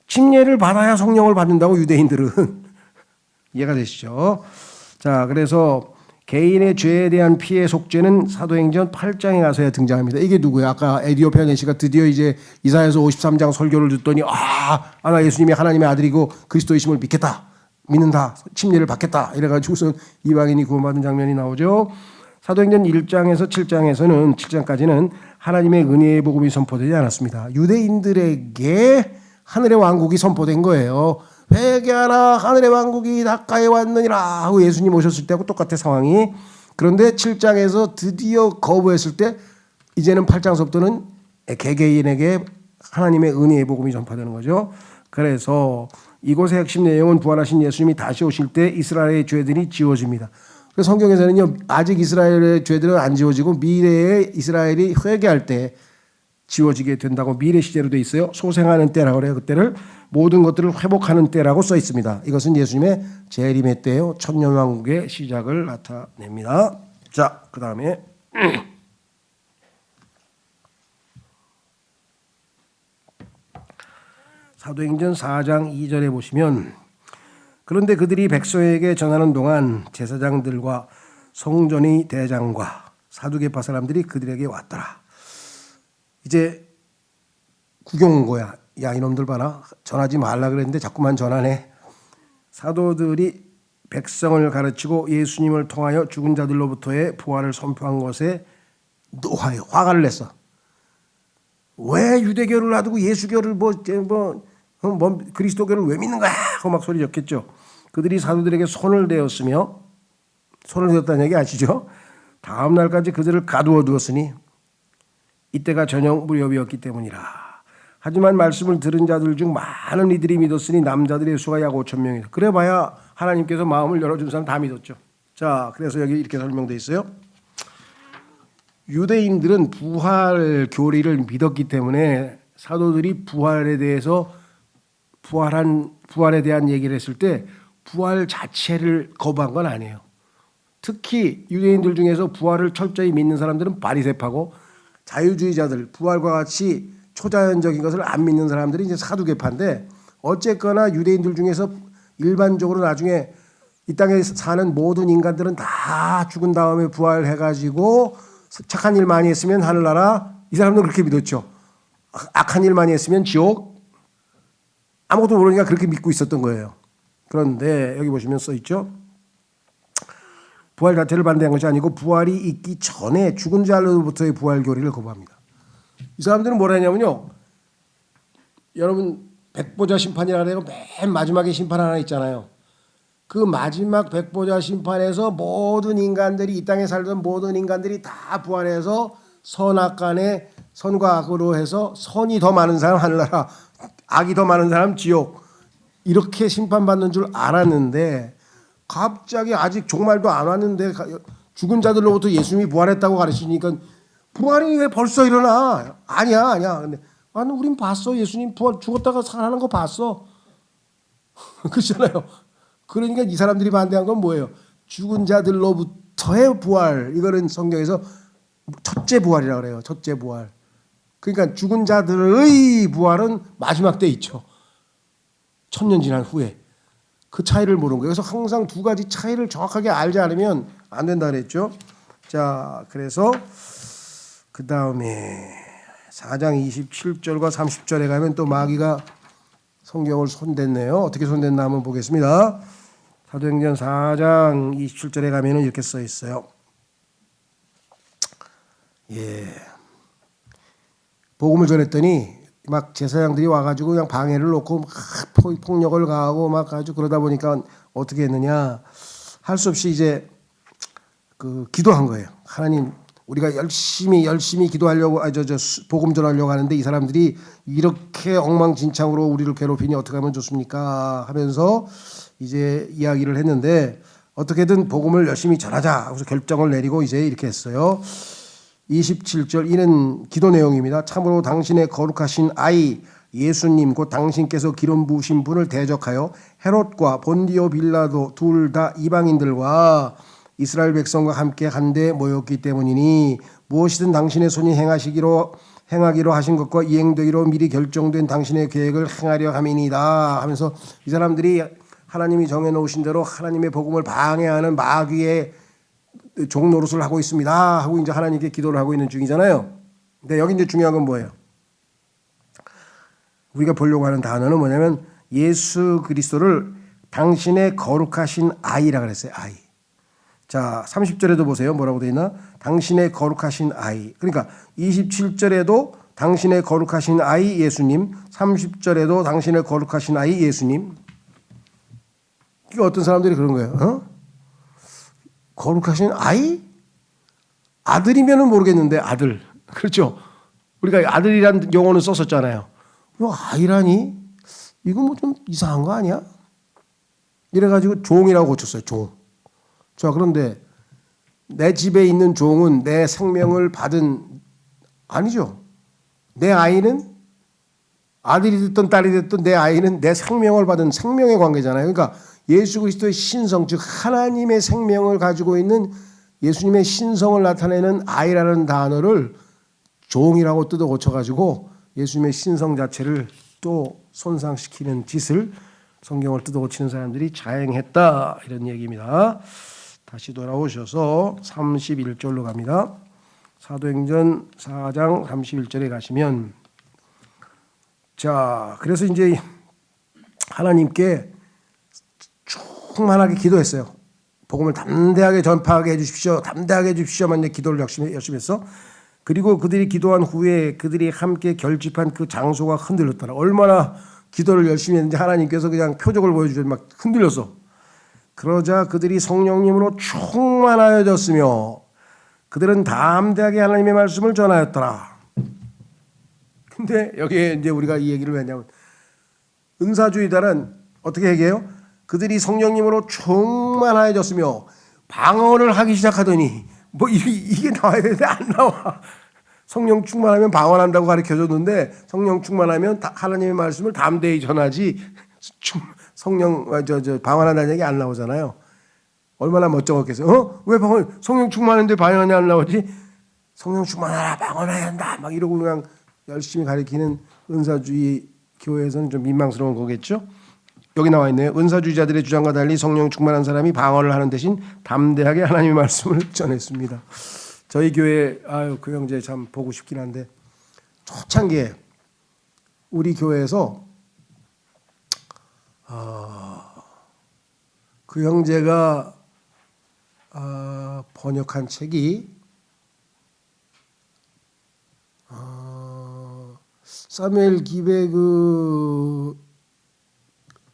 침례를 받아야 성령을 받는다고, 유대인들은. 이해가 되시죠? 자, 그래서 개인의 죄에 대한 피해 속죄는 사도행전 8장에 가서야 등장합니다. 이게 누구예요? 아까 에디오피아 내시가 드디어 이제 이사야서 53장 설교를 듣더니 나 예수님이 하나님의 아들이고 그리스도이심을 믿는다, 침례를 받겠다 이래가지고서 이방인이 구원받은 장면이 나오죠. 사도행전 1장에서 7장에서는 7장까지는 하나님의 은혜의 복음이 선포되지 않았습니다. 유대인들에게 하늘의 왕국이 선포된 거예요. 회개하라, 하늘의 왕국이 가까이 왔느니라 하고 예수님 오셨을 때하고 똑같아 상황이. 그런데 7장에서 드디어 거부했을 때 이제는 8장서부터는 개개인에게 하나님의 은혜의 복음이 전파되는 거죠. 그래서 이곳의 핵심 내용은 부활하신 예수님이 다시 오실 때 이스라엘의 죄들이 지워집니다. 그래서 성경에서는요, 아직 이스라엘의 죄들은 안 지워지고 미래에 이스라엘이 회개할 때 지워지게 된다고 미래 시제로 돼 있어요. 소생하는 때라고 그래요. 그때를 모든 것들을 회복하는 때라고 써 있습니다. 이것은 예수님의 재림의 때요, 천년왕국의 시작을 나타냅니다. 자, 그 다음에 사도행전 4장 2절에 보시면, 그런데 그들이 백성에게 전하는 동안 제사장들과 성전의 대장과 사두개파 사람들이 그들에게 왔더라. 이제 구경 온 거야. 야, 이놈들 봐라. 전하지 말라 그랬는데 자꾸만 전하네. 사도들이 백성을 가르치고 예수님을 통하여 죽은 자들로부터의 부활을 선포한 것에 노하여 화를 냈어. 왜 유대교를 놔두고 예수교를 그리스도교를 왜 믿는 거야? 하고 막 소리 졌겠죠. 그들이 사도들에게 손을 대었으며, 손을 대었다는 얘기 아시죠? 다음 날까지 그들을 가두어 두었으니 이때가 저녁 무렵이었기 때문이라. 하지만 말씀을 들은 자들 중 많은 이들이 믿었으니 남자들의 수가 약 5천 명이다. 그래봐야 하나님께서 마음을 열어준 사람 다 믿었죠. 자, 그래서 여기 이렇게 설명되어 있어요. 유대인들은 부활 교리를 믿었기 때문에 사도들이 부활에 대한 얘기를 했을 때 부활 자체를 거부한 건 아니에요. 특히 유대인들 중에서 부활을 철저히 믿는 사람들은 바리새파고, 자유주의자들, 부활과 같이 초자연적인 것을 안 믿는 사람들이 이제 사두개파인데, 어쨌거나 유대인들 중에서 일반적으로 나중에 이 땅에 사는 모든 인간들은 다 죽은 다음에 부활해가지고 착한 일 많이 했으면 하늘나라, 이 사람들은 그렇게 믿었죠. 악한 일 많이 했으면 지옥, 아무것도 모르니까 그렇게 믿고 있었던 거예요. 그런데 여기 보시면 써 있죠. 부활 자체를 반대한 것이 아니고 부활이 있기 전에 죽은 자로부터의 부활 교리를 거부합니다. 이 사람들은 뭐라 했냐면요, 여러분 백보자 심판이라고 해서 맨 마지막에 심판 하나 있잖아요. 그 마지막 백보자 심판에서 모든 인간들이, 이 땅에 살던 모든 인간들이 다 부활해서 선악간에 선과 악으로 해서 선이 더 많은 사람 하늘나라, 악이 더 많은 사람 지옥, 이렇게 심판받는 줄 알았는데 갑자기 아직 종말도 안 왔는데 죽은 자들로부터 예수님이 부활했다고 가르치니까 부활이 왜 벌써 일어나? 아니야. 근데 우린 봤어. 예수님 부활, 죽었다가 살아나는 거 봤어. 그렇잖아요. 그러니까 이 사람들이 반대한 건 뭐예요? 죽은 자들로부터의 부활. 이거는 성경에서 첫째 부활이라고 그래요. 첫째 부활. 그러니까 죽은 자들의 부활은 마지막 때 있죠. 1000년 지난 후에. 그 차이를 모르는 거예요. 그래서 항상 두 가지 차이를 정확하게 알지 않으면 안 된다 그랬죠. 자, 그래서 그 다음에 4장 27절과 30절에 가면 또 마귀가 성경을 손댔네요. 어떻게 손댔나 한번 보겠습니다. 사도행전 4장 27절에 가면은 이렇게 써 있어요. 예. 복음을 전했더니 막 제사장들이 와가지고 그냥 방해를 놓고 막 폭력을 가하고 막 아주 그러다 보니까 어떻게 했느냐, 할 수 없이 이제 그 기도한 거예요. 하나님, 우리가 열심히 기도하려고 복음 전하려고 하는데 이 사람들이 이렇게 엉망진창으로 우리를 괴롭히니 어떻게 하면 좋습니까? 하면서 이제 이야기를 했는데 어떻게든 복음을 열심히 전하자 하고서 결정을 내리고 이제 이렇게 했어요. 27절 이는 기도 내용입니다. 참으로 당신의 거룩하신 아이 예수님 곧 당신께서 기름 부으신 분을 대적하여 헤롯과 본디오 빌라도 둘 다 이방인들과 이스라엘 백성과 함께 한데 모였기 때문이니 무엇이든 당신의 손이 행하기로 하신 것과 이행되기로 미리 결정된 당신의 계획을 행하려 함이니이다 하면서 이 사람들이 하나님이 정해놓으신 대로 하나님의 복음을 방해하는 마귀의 종 노릇을 하고 있습니다 하고 이제 하나님께 기도를 하고 있는 중이잖아요. 근데 여기 이제 중요한 건 뭐예요? 우리가 보려고 하는 단어는 뭐냐면 예수 그리스도를 당신의 거룩하신 아이라 그랬어요. 아이. 자, 30절에도 보세요. 뭐라고 되어 있나? 당신의 거룩하신 아이. 그러니까 27절에도 당신의 거룩하신 아이 예수님, 30절에도 당신의 거룩하신 아이 예수님. 이게 어떤 사람들이 그런 거예요. 어? 거룩하신 아이? 아들이면은 모르겠는데 아들. 그렇죠? 우리가 아들이란 용어는 썼었잖아요. 뭐 아이라니? 이거 뭐 좀 이상한 거 아니야? 이래가지고 종이라고 고쳤어요. 종. 자, 그런데 내 집에 있는 종은 내 생명을 받은 아니죠. 내 아이는 아들이 됐든 딸이 됐든 내 아이는 내 생명을 받은 생명의 관계잖아요. 그러니까 예수 그리스도의 신성, 즉 하나님의 생명을 가지고 있는 예수님의 신성을 나타내는 아이라는 단어를 종이라고 뜯어 고쳐가지고 예수님의 신성 자체를 또 손상시키는 짓을 성경을 뜯어 고치는 사람들이 자행했다 이런 얘기입니다. 다시 돌아오셔서 31절로 갑니다. 사도행전 4장 31절에 가시면 자, 그래서 이제 하나님께 충만하게 기도했어요. 복음을 담대하게 전파하게 해주십시오. 담대하게 해주십시오만 이제 기도를 열심히 했어. 그리고 그들이 기도한 후에 그들이 함께 결집한 그 장소가 흔들렸더라. 얼마나 기도를 열심히 했는지 하나님께서 그냥 표적을 보여주더니 막 흔들렸어. 그러자 그들이 성령님으로 충만하여졌으며 그들은 담대하게 하나님의 말씀을 전하였더라. 근데 여기에 이제 우리가 이 얘기를 왜 했냐면 은사주의자는 어떻게 얘기해요? 그들이 성령님으로 충만하여졌으며 방언을 하기 시작하더니 뭐 이게 나와야 되는데 안 나와. 성령 충만하면 방언한다고 가르쳐줬는데 성령 충만하면 하나님의 말씀을 담대히 전하지 성령 방언한다는 얘기 안 나오잖아요. 얼마나 멋쩍었겠어요. 어? 왜 성령 충만한데 방언이 안 나오지? 성령 충만하라 방언해야 한다 막 이러고 그냥 열심히 가르치는 은사주의 교회에서는 좀 민망스러운 거겠죠. 여기 나와 있네요. 은사주의자들의 주장과 달리 성령 충만한 사람이 방언을 하는 대신 담대하게 하나님의 말씀을 전했습니다. 저희 교회 그 형제 참 보고 싶긴 한데 초창기에 우리 교회에서 그 형제가 번역한 책이 사무엘 기베 그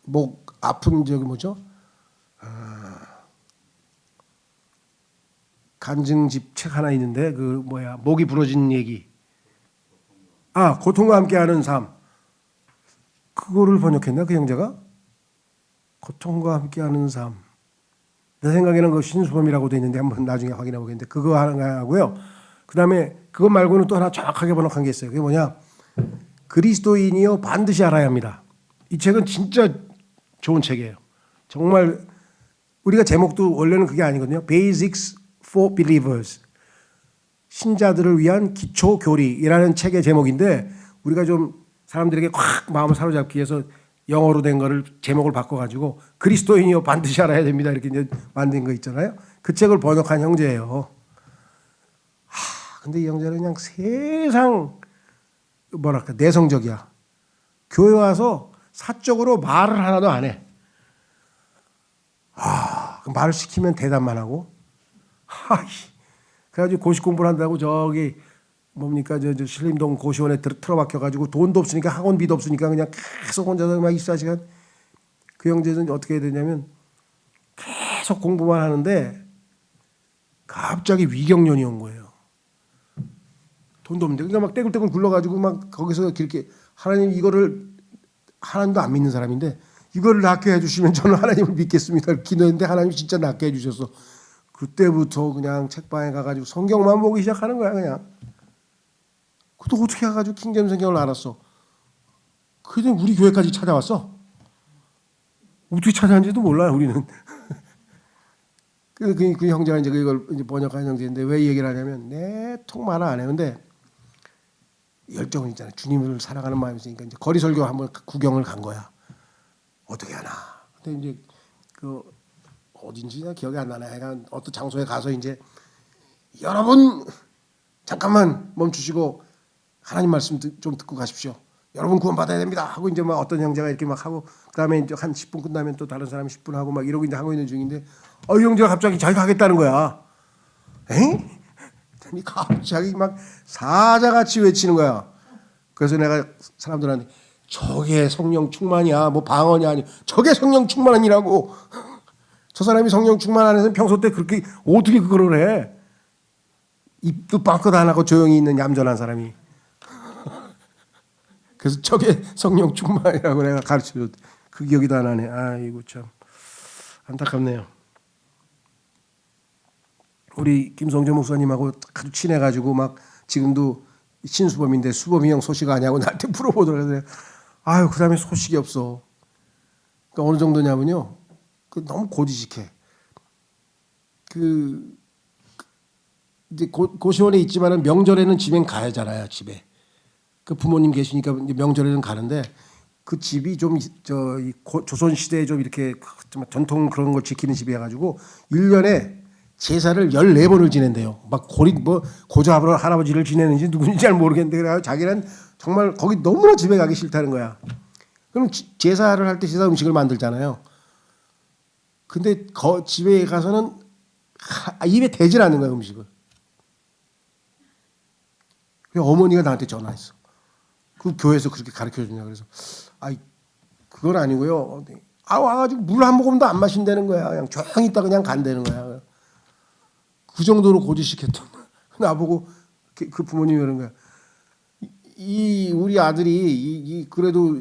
목 아픈 저기 뭐죠? 간증집 책 하나 있는데 그 뭐야 목이 부러진 얘기. 고통과 함께하는 삶. 그거를 번역했나 그 형제가? 고통과 함께하는 삶. 내 생각에는 그 신수범이라고 돼 있는데 한번 나중에 확인해 보겠는데 그거 하나 하고요. 그 다음에 그거 말고는 또 하나 정확하게 번역한 게 있어요. 그게 뭐냐? 그리스도인이요 반드시 알아야 합니다. 이 책은 진짜 좋은 책이에요. 정말 우리가 제목도 원래는 그게 아니거든요. Basics for Believers. 신자들을 위한 기초 교리라는 책의 제목인데 우리가 좀 사람들에게 확 마음을 사로잡기 위해서 영어로 된 거를 제목을 바꿔가지고 그리스도인이요 반드시 알아야 됩니다 이렇게 이제 만든 거 있잖아요. 그 책을 번역한 형제예요. 근데 이 형제는 그냥 세상 뭐랄까 내성적이야. 교회 와서 사적으로 말을 하나도 안 해. 말을 시키면 대답만 하고. 그래가지고 고시 공부를 한다고 저기 뭡니까 저 신림동 고시원에 틀어박혀가지고 돈도 없으니까 학원비도 없으니까 그냥 계속 혼자서 막 24시간. 그 형제는 어떻게 해야 되냐면 계속 공부만 하는데 갑자기 위경련이 온 거예요. 돈도 없는데 그러니까 막 떼굴떼굴 굴러가지고 막 거기서 이렇게 하나님 이거를 하나님도 안 믿는 사람인데 이거를 낫게 해주시면 저는 하나님을 믿겠습니다. 기도했는데 하나님 진짜 낫게 해주셔서 그때부터 그냥 책방에 가가지고 성경만 보기 시작하는 거야 그냥. 그것도 어떻게 해가지고 킹제임 성경을 알았어. 그냥 우리 교회까지 찾아왔어. 어떻게 찾아왔는지도 몰라요 우리는. 그 형제가 이제 그걸 이제 번역한 형제인데 왜 이 얘기를 하냐면 내통 말을 안 해는데 열정은 있잖아요. 주님을 사랑하는 마음이 있으니까 이제 거리 설교 한번 구경을 간 거야. 어떻게 하나. 근데 이제 그 어딘지 기억이 안 나네. 약간 어떤 장소에 가서 이제 여러분 잠깐만 멈추시고 하나님 말씀 좀 듣고 가십시오. 여러분 구원 받아야 됩니다. 하고 이제 막 어떤 형제가 이렇게 막 하고 그다음에 이제 한 10분 끝나면 또 다른 사람이 10분 하고 막 이러고 이제 하고 있는 중인데 이 형제가 갑자기 자기가 하겠다는 거야. 에? 갑자기 막 사자같이 외치는 거야. 그래서 내가 사람들한테 저게 성령 충만이야. 뭐 방언이 아니. 저게 성령 충만이라고. 저 사람이 성령 충만 안 해서 평소 때 그렇게 어떻게 그걸 해. 입도 빵긋 안 하고 조용히 있는 얌전한 사람이. 그래서 저게 성령 충만이라고 내가 가르쳐줬대. 그 기억이 다 나네. 아이고 참 안타깝네요. 우리 김성재 목사님하고 아주 친해가지고 막 지금도 신수범인데 수범이 형 소식 아냐고 나한테 물어보더라고요. 아유 그다음에 소식이 없어. 그러니까 어느 정도냐면요. 너무 고지식해. 이제 고시원에 있지만은 명절에는 집엔 가야잖아요. 집에. 그 부모님 계시니까 이제 명절에는 가는데 그 집이 좀 조선 시대에 좀 이렇게 전통 그런 걸 지키는 집이어 가지고 1년에 제사를 14번을 지낸대요. 막 고조 할아버지를 지내는지 누군지 잘 모르겠는데 그래 자기는 정말 거기 너무나 집에 가기 싫다는 거야. 그럼 제사를 할 때 제사 음식을 만들잖아요. 근데 집에 가서는 입에 대질 않는 거야 음식을. 어머니가 나한테 전화했어. 그 교회에서 그렇게 가르쳐주냐 그래서 그건 아니고요. 와가지고 물 한 모금도 안 마신다는 거야. 그냥 조용히 있다 그냥 간다는 거야. 그 정도로 고지식했던 나보고 그 부모님이 그런 거야. 우리 아들이 그래도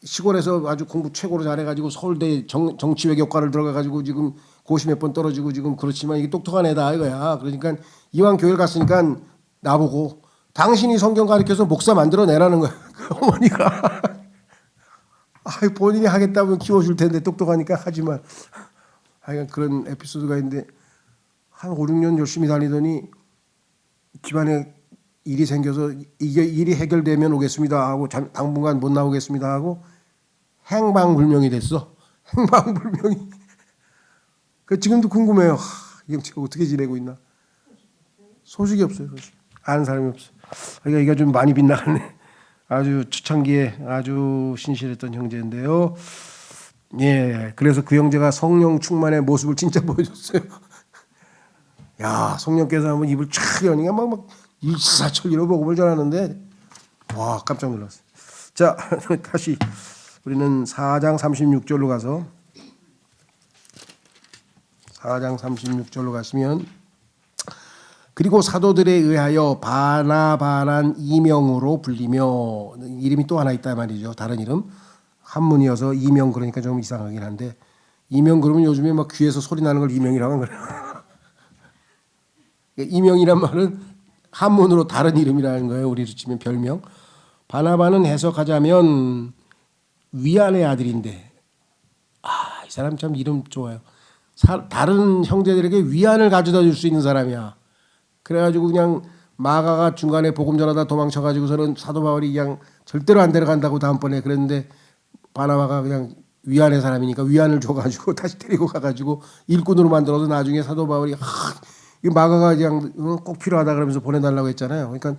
시골에서 아주 공부 최고로 잘해가지고 서울대 정치외교과를 들어가가지고 지금 고시 몇 번 떨어지고 지금 그렇지만 이게 똑똑한 애다 이거야. 그러니까 이왕 교회를 갔으니까 나보고 당신이 성경 가르쳐서 목사 만들어내라는 거야. 그 어머니가. 본인이 하겠다면 키워줄 텐데 똑똑하니까 하지만. 하여간 그런 에피소드가 있는데 한 5, 6년 열심히 다니더니 집안에 일이 생겨서 이게 일이 해결되면 오겠습니다 하고 당분간 못 나오겠습니다 하고 행방불명이 됐어. 행방불명이. 지금도 궁금해요. 이 형제가 어떻게 지내고 있나. 소식이 없어요. 아는 사람이 없어요. 그러니까 이게 좀 많이 빗나갔네. 아주 초창기에 아주 신실했던 형제인데요. 예, 그래서 그 형제가 성령 충만의 모습을 진짜 보여줬어요. 야, 성령께서 한번 입을 촥 여니까 막 일사천리로 복음을 전하는데 와 깜짝 놀랐어요. 자 다시 우리는 4장 36절로 가서 4장 36절로 가시면 그리고 사도들에 의하여 바나바란 이명으로 불리며 이름이 또 하나 있다 말이죠. 다른 이름 한문이어서 이명 그러니까 좀 이상하긴 한데 이명 그러면 요즘에 막 귀에서 소리 나는 걸 이명이라고 하는 거예요. 이명이란 말은 한문으로 다른 이름이라는 거예요. 우리로 치면 별명. 바나바는 해석하자면 위안의 아들인데 이 사람 참 이름 좋아요. 다른 형제들에게 위안을 가져다 줄 수 있는 사람이야. 그래가지고 그냥 마가가 중간에 복음 전하다 도망쳐가지고서는 사도 바울이 그냥 절대로 안 데려간다고 다음번에 그랬는데 바나바가 그냥 위안의 사람이니까 위안을 줘가지고 다시 데리고 가가지고 일꾼으로 만들어서 나중에 사도 바울이 이 마가가 그냥 꼭 필요하다 그러면서 보내달라고 했잖아요. 그러니까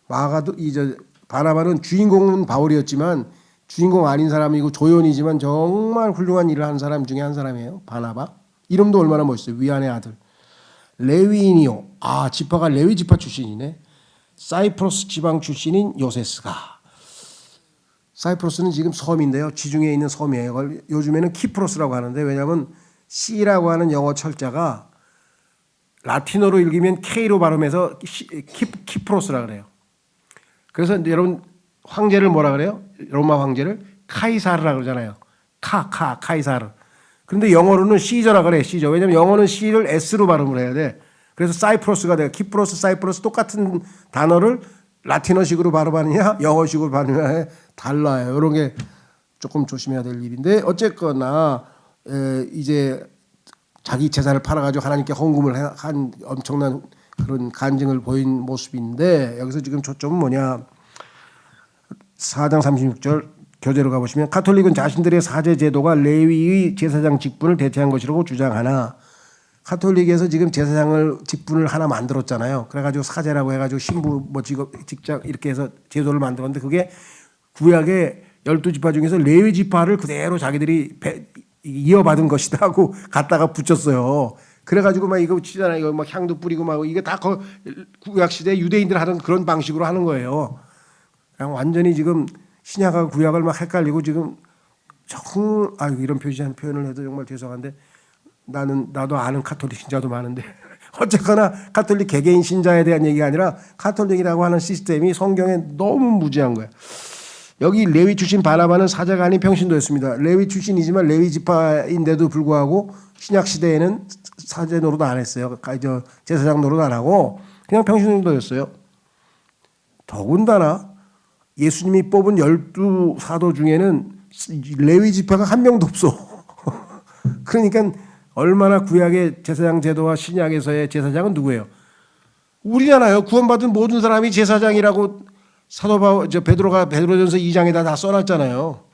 마가도 이제 바나바는 주인공은 바울이었지만 주인공 아닌 사람이고 조연이지만 정말 훌륭한 일을 한 사람 중에 한 사람이에요. 바나바. 이름도 얼마나 멋있어요. 위안의 아들. 레위인이요. 지파가 레위 지파 출신이네. 사이프러스 지방 출신인 요세스가. 사이프러스는 지금 섬인데요. 지중해에 있는 섬이에요. 요즘에는 키프로스라고 하는데 왜냐하면 C라고 하는 영어 철자가 라틴어로 읽으면 K로 발음해서 키프로스라 그래요. 그래서 여러분 황제를 뭐라 그래요? 로마 황제를 카이사르라 그러잖아요. 카이사르. 그런데 영어로는 시저라 그래. 시저. 왜냐면 영어는 C를 S로 발음을 해야 돼. 그래서 사이프러스가 돼요. 키프로스, 사이프러스 똑같은 단어를 라틴어식으로 발음하느냐 영어식으로 발음하느냐 달라요. 이런 게 조금 조심해야 될 일인데 어쨌거나 이제 자기 재산을 팔아가지고 하나님께 헌금을 한 엄청난 그런 간증을 보인 모습인데 여기서 지금 초점은 뭐냐. 4장 36절 교재로 가보시면 가톨릭은 자신들의 사제 제도가 레위의 제사장 직분을 대체한 것이라고 주장하나 가톨릭에서 지금 제사장을 직분을 하나 만들었잖아요. 그래가지고 사제라고 해가지고 신부 뭐 직장 이렇게 해서 제도를 만들었는데 그게 구약의 12지파 중에서 레위 지파를 그대로 자기들이 이어받은 것이다 하고 갖다가 붙였어요. 그래가지고 막 이거 치잖아요. 이거 막 향도 뿌리고 막 이게 다 구약 시대 유대인들 하는 그런 방식으로 하는 거예요. 그냥 완전히 지금 신약하고 구약을 막 헷갈리고 지금 이런 표현을 해도 정말 죄송한데 나도 아는 가톨릭 신자도 많은데 어쨌거나 가톨릭 개개인 신자에 대한 얘기가 아니라 가톨릭이라고 하는 시스템이 성경에 너무 무지한 거야. 여기 레위 출신 바나바는 사제가 아닌 평신도였습니다. 레위 출신이지만 레위 지파인데도 불구하고 신약 시대에는 사제 노릇 안 했어요. 제사장 노릇 안 하고 그냥 평신도였어요. 더군다나 예수님이 뽑은 12사도 중에는 레위 지파가 한 명도 없어. 그러니까 얼마나 구약의 제사장 제도와 신약에서의 제사장은 누구예요? 우리잖아요. 구원받은 모든 사람이 제사장이라고 베드로가 베드로전서 2장에다 다 써놨잖아요.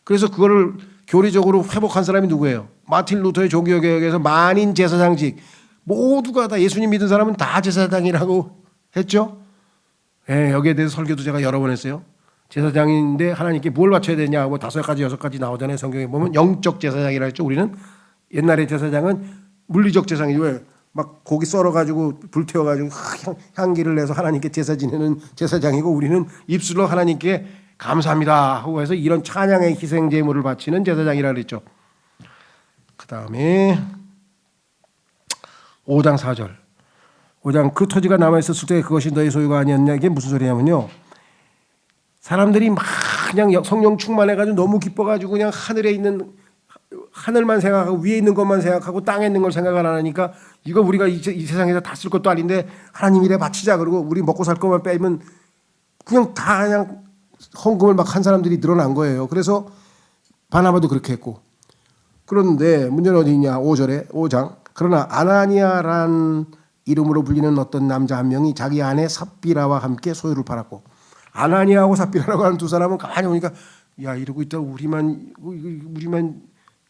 그래서 그거를 교리적으로 회복한 사람이 누구예요? 마틴 루터의 종교개혁에서 만인 제사장직 모두가 다 예수님 믿은 사람은 다 제사장이라고 했죠. 여기에 대해서 설교도 제가 여러 번 했어요. 제사장인데 하나님께 뭘 바쳐야 되냐 뭐 5가지 6가지 나오잖아요. 성경에 보면 영적 제사장이라 했죠. 우리는 옛날의 제사장은 물리적 제사장이죠. 왜? 막 고기 썰어가지고 불 태워가지고 향기를 내서 하나님께 제사 지내는 제사장이고 우리는 입술로 하나님께 감사합니다 하고 해서 이런 찬양의 희생 제물을 바치는 제사장이라 그랬죠. 그 다음에 5장 4절 5장 그 토지가 남아있었을 때 그것이 너희 소유가 아니었냐. 이게 무슨 소리냐면요. 사람들이 막 그냥 성령 충만해가지고 너무 기뻐가지고 그냥 하늘에 있는 하늘만 생각하고 위에 있는 것만 생각하고 땅에 있는 걸 생각 안 하니까 이거 우리가 이 세상에서 다 쓸 것도 아닌데 하나님 일에 바치자 그러고 우리 먹고 살 것만 빼면 그냥 다 그냥 헌금을 막 한 사람들이 늘어난 거예요. 그래서 바나바도 그렇게 했고 그런데 문제는 어디 있냐. 5장 그러나 아나니아란 이름으로 불리는 어떤 남자 한 명이 자기 아내 삽비라와 함께 소유를 팔았고 아나니아하고 삽비라라고 하는 두 사람은 가만히 보니까 야 이러고 있다 우리만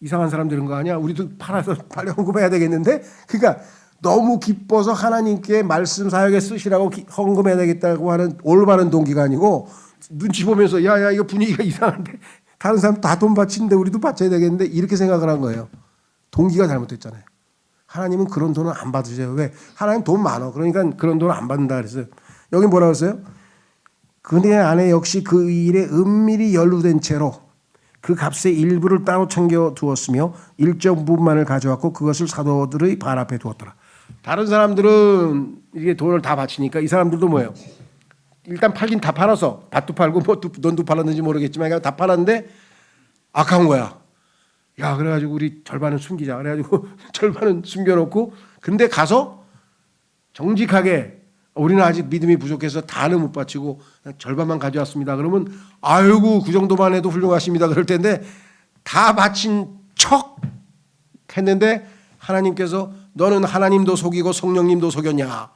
이상한 사람 되는 거 아니야? 우리도 팔아서 빨리 헌금해야 되겠는데? 그러니까 너무 기뻐서 하나님께 말씀 사역에 쓰시라고 헌금해야 되겠다고 하는 올바른 동기가 아니고 눈치 보면서 야야 이거 분위기가 이상한데 다른 사람 다 돈 바치는데 우리도 바쳐야 되겠는데 이렇게 생각을 한 거예요. 동기가 잘못됐잖아요. 하나님은 그런 돈은 안 받으세요. 왜? 하나님 돈 많아. 그러니까 그런 돈을 안 받는다 그랬어요. 여기 뭐라고 했어요? 그의 아내 역시 그 일에 은밀히 연루된 채로 그 값의 일부를 따로 챙겨 두었으며 일정 부분만을 가져왔고 그것을 사도들의 발 앞에 두었더라. 다른 사람들은 이게 돈을 다 바치니까 이 사람들도 뭐예요? 일단 팔긴 다 팔아서 밭도 팔고 뭐 돈도 팔았는지 모르겠지만 다 팔았는데 아까운 거야. 야 그래가지고 우리 절반은 숨기자. 그래가지고 절반은 숨겨놓고 근데 가서 정직하게 우리는 아직 믿음이 부족해서 다는 못 바치고 절반만 가져왔습니다. 그러면 아이고 그 정도만 해도 훌륭하십니다. 그럴 텐데 다 바친 척 했는데 하나님께서 너는 하나님도 속이고 성령님도 속였냐.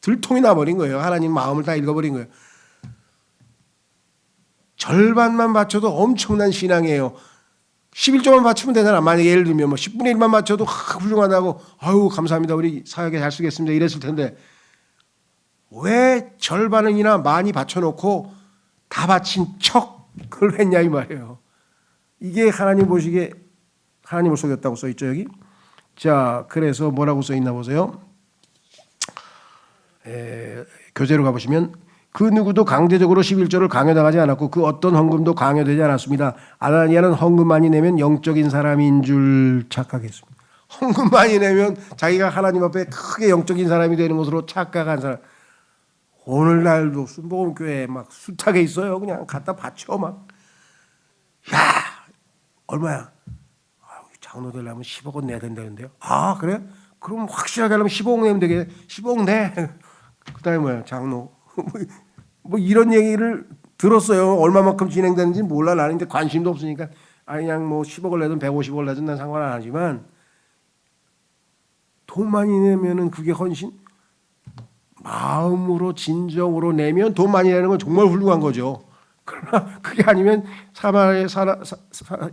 들통이 나버린 거예요. 하나님 마음을 다 읽어버린 거예요. 절반만 바쳐도 엄청난 신앙이에요. 11조만 바치면 되잖아. 만약에 예를 들면 뭐 10분의 1만 바쳐도 훌륭하다고 아유 감사합니다. 우리 사역에 잘 쓰겠습니다. 이랬을 텐데 왜 절반이나 많이 바쳐놓고 다 바친 척을 했냐 이 말이에요. 이게 하나님 보시기에 하나님을 속였다고 써있죠 여기. 자 그래서 뭐라고 써있나 보세요. 교재로 가보시면 그 누구도 강제적으로 11조를 강요당하지 않았고 그 어떤 헌금도 강요되지 않았습니다. 아나니아는 헌금 많이 내면 영적인 사람인 줄 착각했습니다. 헌금 많이 내면 자기가 하나님 앞에 크게 영적인 사람이 되는 것으로 착각한 사람. 오늘날도 순복음교회에 막 숱하게 있어요. 그냥 갖다 바쳐 막. 야 얼마야? 장로 되려면 10억 원 내야 된다는데요. 아 그래? 그럼 확실하게 하려면 15억 내면 되게 15억 내. 그 다음에 뭐야 장로. 뭐 이런 얘기를 들었어요. 얼마만큼 진행되는지 몰라. 나는 이제 관심도 없으니까 그냥 뭐 10억을 내든 150억을 내든 난 상관 안 하지만 돈 많이 내면은 그게 헌신? 마음으로 진정으로 내면 돈 많이 내는 건 정말 훌륭한 거죠. 그러나 그게 아니면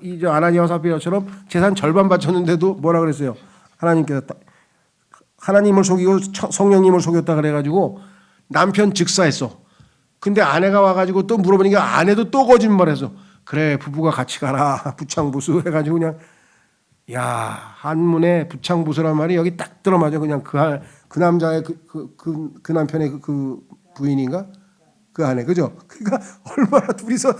이제 아나니아와 삽비라처럼 재산 절반 바쳤는데도 뭐라 그랬어요? 하나님께서 하나님을 속이고 성령님을 속였다 그래가지고 남편 즉사했어. 근데 아내가 와가지고 또 물어보니까 아내도 또 거짓말해서 그래 부부가 같이 가라 부창부수 해가지고 그냥 야 한문에 부창부수란 말이 여기 딱 들어맞아. 그냥 그 남자의 그 남편의 그 부인인가 그 아내 그죠? 그러니까 얼마나 둘이서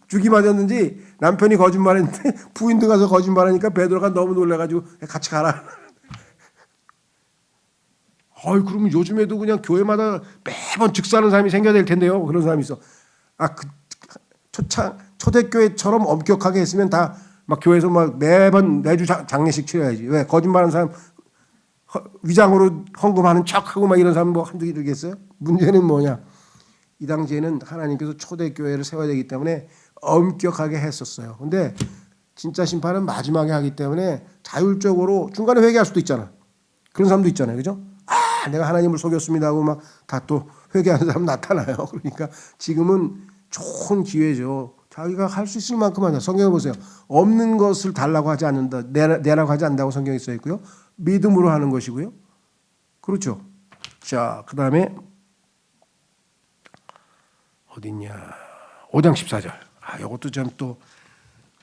죽이 맞았는지 남편이 거짓말했는데 부인도 가서 거짓말하니까 베드로가 너무 놀래가지고 같이 가라. 그러면 요즘에도 그냥 교회마다 매번 즉사하는 사람이 생겨야 될 텐데요. 그런 사람이 있어. 초대교회처럼 엄격하게 했으면 다 막 교회에서 막 매주 장례식 치러야지. 왜 거짓말하는 사람 위장으로 헌금하는 척하고 막 이런 사람 뭐 한두 개겠어요? 문제는 뭐냐? 이 당시에는 하나님께서 초대교회를 세워야 되기 때문에 엄격하게 했었어요. 근데 진짜 심판은 마지막에 하기 때문에 자율적으로 중간에 회개할 수도 있잖아. 그런 사람도 있잖아요. 그죠? 내가 하나님을 속였습니다 하고 막 다 또 회개하는 사람 나타나요. 그러니까 지금은 좋은 기회죠. 자기가 할 수 있을 만큼 하자. 성경에 보세요. 없는 것을 달라고 하지 않는다. 내라고 하지 않는다고 성경에 써 있고요. 믿음으로 하는 것이고요. 그렇죠. 자, 그 다음에 어딨냐. 5장 14절. 이것도 좀 또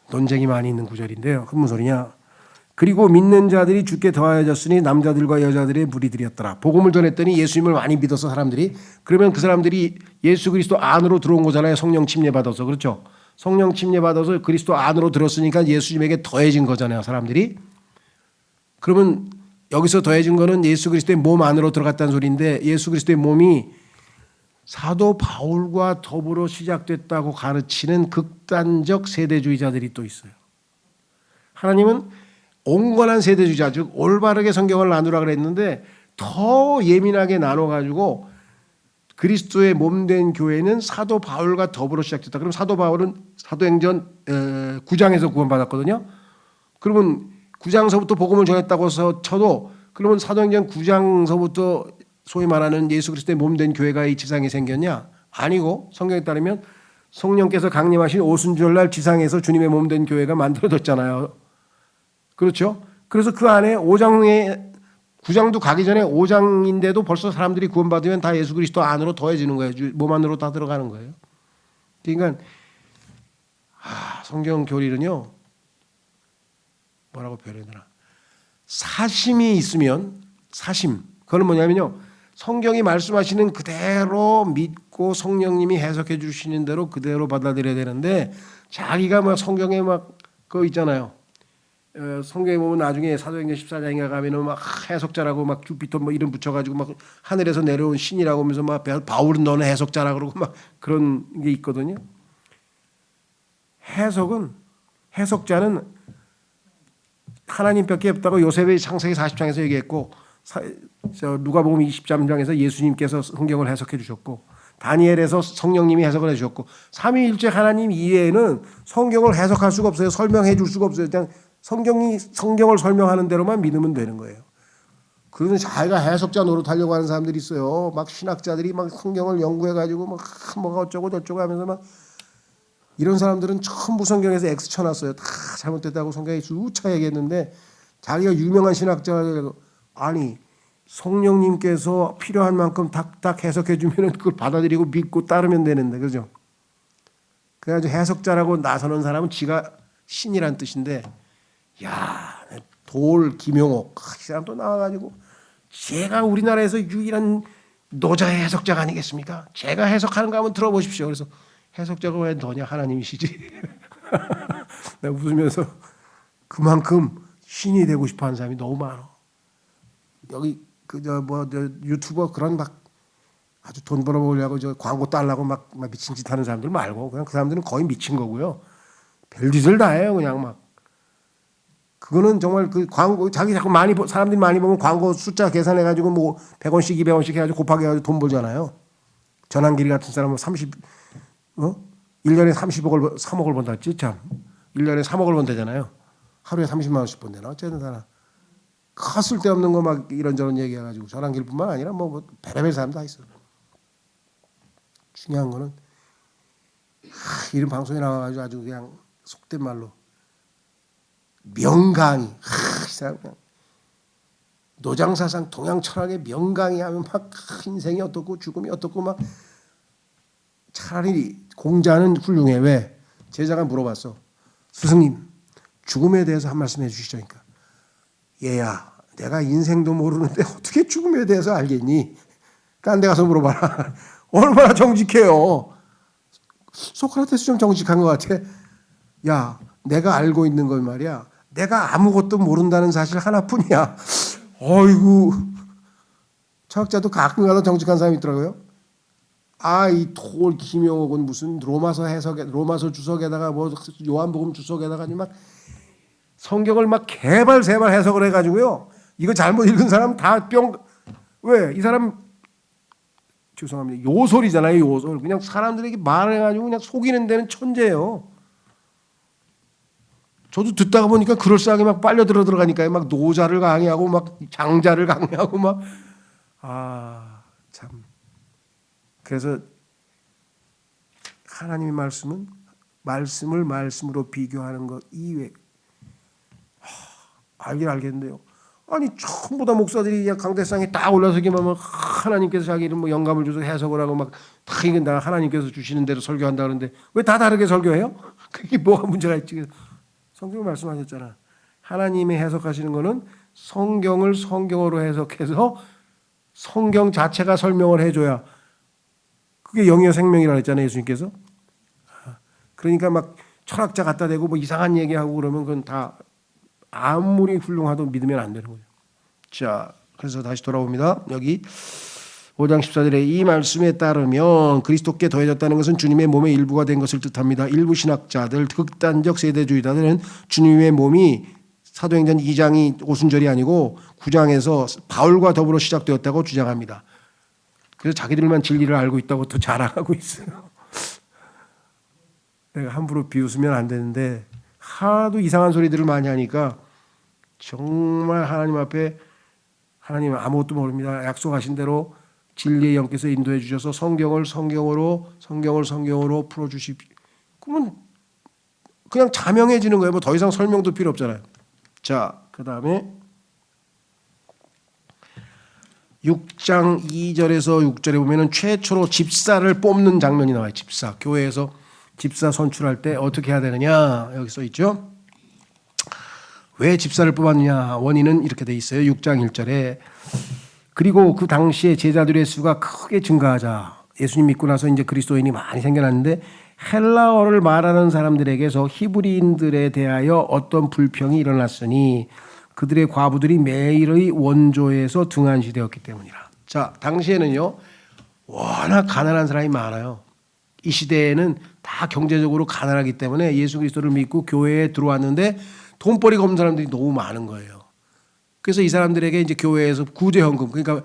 논쟁이 많이 있는 구절인데요. 무슨 소리냐. 그리고 믿는 자들이 주께 더하여졌으니 남자들과 여자들의 무리들이었더라. 복음을 전했더니 예수님을 많이 믿어서 사람들이 그러면 그 사람들이 예수 그리스도 안으로 들어온 거잖아요. 성령 침례 받아서. 그렇죠. 성령 침례 받아서 그리스도 안으로 들었으니까 예수님에게 더해진 거잖아요. 사람들이. 그러면 여기서 더해진 거는 예수 그리스도의 몸 안으로 들어갔다는 소리인데 예수 그리스도의 몸이 사도 바울과 더불어 시작됐다고 가르치는 극단적 세대주의자들이 또 있어요. 하나님은 온건한 세대주의자, 즉 올바르게 성경을 나누라 그랬는데 더 예민하게 나눠가지고 그리스도의 몸된 교회는 사도 바울과 더불어 시작됐다. 그럼 사도 바울은 사도행전 9장에서 구원받았거든요. 그러면 9장서부터 복음을 전했다고 쳐도 그러면 사도행전 9장서부터 소위 말하는 예수 그리스도의 몸된 교회가 이 지상에 생겼냐? 아니고 성경에 따르면 성령께서 강림하신 오순절날 지상에서 주님의 몸된 교회가 만들어졌잖아요. 그렇죠? 그래서 그 안에 5장에 9장도 가기 전에 5장인데도 벌써 사람들이 구원받으면 다 예수 그리스도 안으로 더해지는 거예요. 몸 안으로 다 들어가는 거예요. 그러니까 성경 교리는요. 뭐라고 표현하나? 사심이 있으면 그건 뭐냐면요. 성경이 말씀하시는 그대로 믿고 성령님이 해석해 주시는 대로 그대로 받아들여야 되는데 자기가 막 성경에 막 그거 있잖아요. 성경에 보면 나중에 사도행전 14장에 가면은 막 해석자라고 막 주피터 뭐 이름 붙여가지고 막 하늘에서 내려온 신이라고 하면서 막 바울은 너는 해석자라 그러고 막 그런 게 있거든요. 해석자는 하나님밖에 없다고 요셉의 창세기 40장에서 얘기했고 누가복음 23장에서 예수님께서 성경을 해석해 주셨고 다니엘에서 성령님이 해석을 해주셨고 삼위일체 하나님 이외에는 성경을 해석할 수가 없어요. 설명해 줄 수가 없어요. 그냥 성경을 설명하는 대로만 믿으면 되는 거예요. 그러면 자기가 해석자 노릇하려고 하는 사람들이 있어요. 막 신학자들이 막 성경을 연구해가지고 막 뭐가 어쩌고 저쩌고 하면서 막 이런 사람들은 전부 성경에서 X 쳐놨어요. 다 잘못됐다고 성경에 수차 얘기했는데 자기가 유명한 신학자가 아니 성령님께서 필요한 만큼 딱딱 해석해 주면 그걸 받아들이고 믿고 따르면 되는데 그죠? 그래가지고 해석자라고 나서는 사람은 지가 신이란 뜻인데 야 돌 김용옥 이 사람 또 나와가지고 제가 우리나라에서 유일한 노자의 해석자가 아니겠습니까? 제가 해석하는 거 한번 들어보십시오. 그래서 해석자가 왜 너냐 하나님이시지. 내가 웃으면서 그만큼 신이 되고 싶어하는 사람이 너무 많아. 여기 유튜버 그런 막 아주 돈 벌어보려고 저 광고 달라고 막 미친 짓 하는 사람들 말고 그냥 그 사람들은 거의 미친 거고요. 별짓을 다 해요 그냥 막. 그거는 정말 그 광고 자기 자꾸 사람들이 많이 보면 광고 숫자 계산해 가지고 뭐 100원씩 200원씩 해 가지고 곱하기 해 가지고 돈 벌잖아요. 전환길이 같은 사람은 1년에 3억을 번다 했지 참. 1년에 3억을 번다잖아요. 하루에 30만 원씩 번대나 어쨌든 사람. 쓸데없는 거 막 이런저런 얘기해 가지고 전환길뿐만 아니라 뭐 별의별 사람 다 있어. 중요한 거는 이런 방송에 나와 가지고 아주 그냥 속된 말로 명강의 이 사람 그냥 노장사상 동양 철학의 명강의 하면 막 인생이 어떻고 죽음이 어떻고 막 차라리 공자는 훌륭해. 왜? 제자가 물어봤어. 스승님 죽음에 대해서 한 말씀 해주시죠. 그러니까 얘야 내가 인생도 모르는데 어떻게 죽음에 대해서 알겠니? 딴 데 가서 물어봐라. 얼마나 정직해요. 소크라테스 좀 정직한 것 같아. 야 내가 알고 있는 건 말이야. 내가 아무것도 모른다는 사실 하나뿐이야. 어이구 철학자도 가끔가다 정직한 사람이 있더라고요. 이 돌 김용옥은 무슨 로마서 주석에다가 뭐 요한복음 주석에다가 막 성경을 막 개발세발 해석을 해가지고요. 이거 잘못 읽은 사람 다 왜? 이 사람 죄송합니다. 요솔이잖아요. 요솔. 그냥 사람들에게 말해가지고 그냥 속이는 데는 천재예요. 저도 듣다가 보니까 그럴싸하게 막 빨려 들어가니까요. 막 노자를 강의하고 막 장자를 강의하고 막 참. 그래서 하나님의 말씀은 말씀을 말씀으로 비교하는 것 이외 알긴 알겠는데요. 아니 전부 다 목사들이 그냥 강대상에 딱 올라서기만 하면 하나님께서 자기를 뭐 영감을 줘서 해석을 하고 막 다 이건 다 하나님께서 주시는 대로 설교한다 그러는데 왜 다 다르게 설교해요? 그게 뭐가 문제가 있지? 성경 말씀하셨잖아. 하나님이 해석하시는 거는 성경을 성경어로 해석해서 성경 자체가 설명을 해줘야 그게 영이요 생명이라고 했잖아요. 예수님께서. 그러니까 막 철학자 갖다 대고 뭐 이상한 얘기하고 그러면 그건 다 아무리 훌륭하도 믿으면 안 되는 거예요. 자, 그래서 다시 돌아옵니다. 여기 5장 14절에 이 말씀에 따르면 그리스도께 더해졌다는 것은 주님의 몸의 일부가 된 것을 뜻합니다. 일부 신학자들, 극단적 세대주의자들은 주님의 몸이 사도행전 2장이 오순절이 아니고 9장에서 바울과 더불어 시작되었다고 주장합니다. 그래서 자기들만 진리를 알고 있다고 또 자랑하고 있어요. 내가 함부로 비웃으면 안 되는데 하도 이상한 소리들을 많이 하니까 정말 하나님 앞에 하나님 아무것도 모릅니다. 약속하신 대로 진리의 영께서 인도해 주셔서 성경을 성경으로 풀어주십시오. 그러면 그냥 자명해지는 거예요. 뭐 더 이상 설명도 필요 없잖아요. 자, 그 다음에 6장 2절에서 6절에 보면은 최초로 집사를 뽑는 장면이 나와요. 집사. 교회에서 집사 선출할 때 어떻게 해야 되느냐 여기 써 있죠. 왜 집사를 뽑았느냐 원인은 이렇게 돼 있어요. 6장 1절에 그리고 그 당시에 제자들의 수가 크게 증가하자 예수님 믿고 나서 이제 그리스도인이 많이 생겨났는데 헬라어를 말하는 사람들에게서 히브리인들에 대하여 어떤 불평이 일어났으니 그들의 과부들이 매일의 원조에서 등한시되었기 때문이라. 자, 당시에는요 워낙 가난한 사람이 많아요. 이 시대에는 다 경제적으로 가난하기 때문에 예수 그리스도를 믿고 교회에 들어왔는데 돈벌이가 없는 사람들이 너무 많은 거예요. 그래서 이 사람들에게 이제 교회에서 구제헌금, 그러니까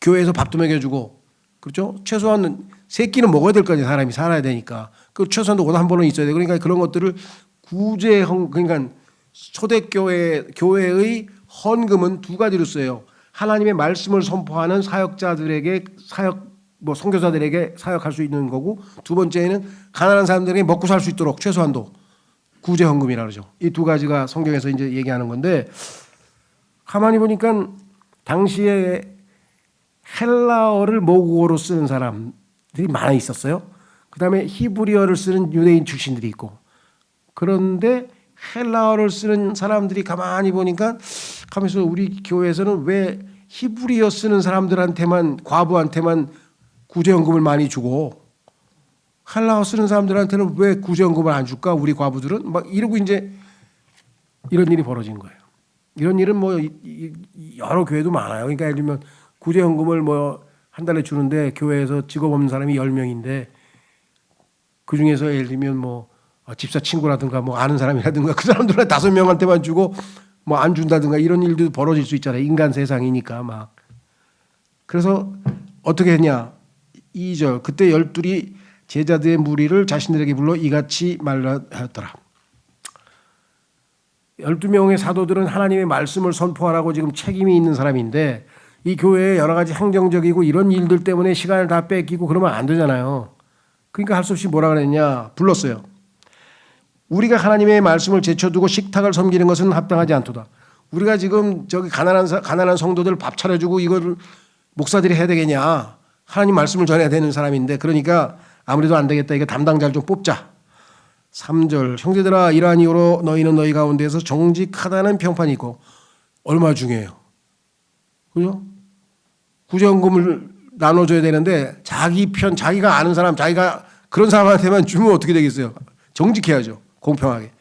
교회에서 밥도 먹여주고, 그렇죠? 최소한 세 끼는 먹어야 될 거 아니에요. 사람이 살아야 되니까. 그 최소한 옷 한 번은 있어야 되고, 그러니까 그런 것들을 구제헌금, 그러니까 초대교회의 헌금은 두 가지로 써요. 하나님의 말씀을 선포하는 사역자들에게 선교사들에게 사역할 수 있는 거고, 두 번째는 가난한 사람들에게 먹고 살 수 있도록 최소한도 구제헌금이라 그러죠. 이 두 가지가 성경에서 이제 얘기하는 건데, 가만히 보니까 당시에 헬라어를 모국어로 쓰는 사람들이 많아 있었어요. 그다음에 히브리어를 쓰는 유대인 출신들이 있고, 그런데 헬라어를 쓰는 사람들이 가만히 보니까 가면서 우리 교회에서는 왜 히브리어 쓰는 사람들한테만, 과부한테만 구제연금을 많이 주고 헬라어 쓰는 사람들한테는 왜 구제연금을 안 줄까? 우리 과부들은 막 이러고 이제 이런 일이 벌어진 거예요. 이런 일은 뭐 여러 교회도 많아요. 그러니까 예를 들면 구제연금을 뭐 한 달에 주는데 교회에서 직업 없는 사람이 10명인데 그 중에서 예를 들면 뭐 집사 친구라든가 뭐 아는 사람이라든가 그 사람들은 5명한테만 주고 뭐 안 준다든가 이런 일도 벌어질 수 있잖아요. 인간 세상이니까 막. 그래서 어떻게 했냐? 2절 그때 12이 제자들의 무리를 자신들에게 불러 이같이 말하였더라. 12명의 사도들은 하나님의 말씀을 선포하라고 지금 책임이 있는 사람인데, 이 교회에 여러 가지 행정적이고 이런 일들 때문에 시간을 다 뺏기고 그러면 안 되잖아요. 그러니까 할 수 없이 뭐라 그랬냐? 불렀어요. 우리가 하나님의 말씀을 제쳐두고 식탁을 섬기는 것은 합당하지 않도다. 우리가 지금 저기 가난한 성도들 밥 차려주고 이걸 목사들이 해야 되겠냐? 하나님 말씀을 전해야 되는 사람인데, 그러니까 아무래도 안 되겠다. 이거 담당자를 좀 뽑자. 3절 형제들아, 이러한 이유로 너희는 너희 가운데에서 정직하다는 평판이 있고. 얼마나 중요해요. 그죠? 구제연금을 나눠줘야 되는데 자기 편, 자기가 아는 사람, 자기가 그런 사람한테만 주면 어떻게 되겠어요? 정직해야죠. 공평하게.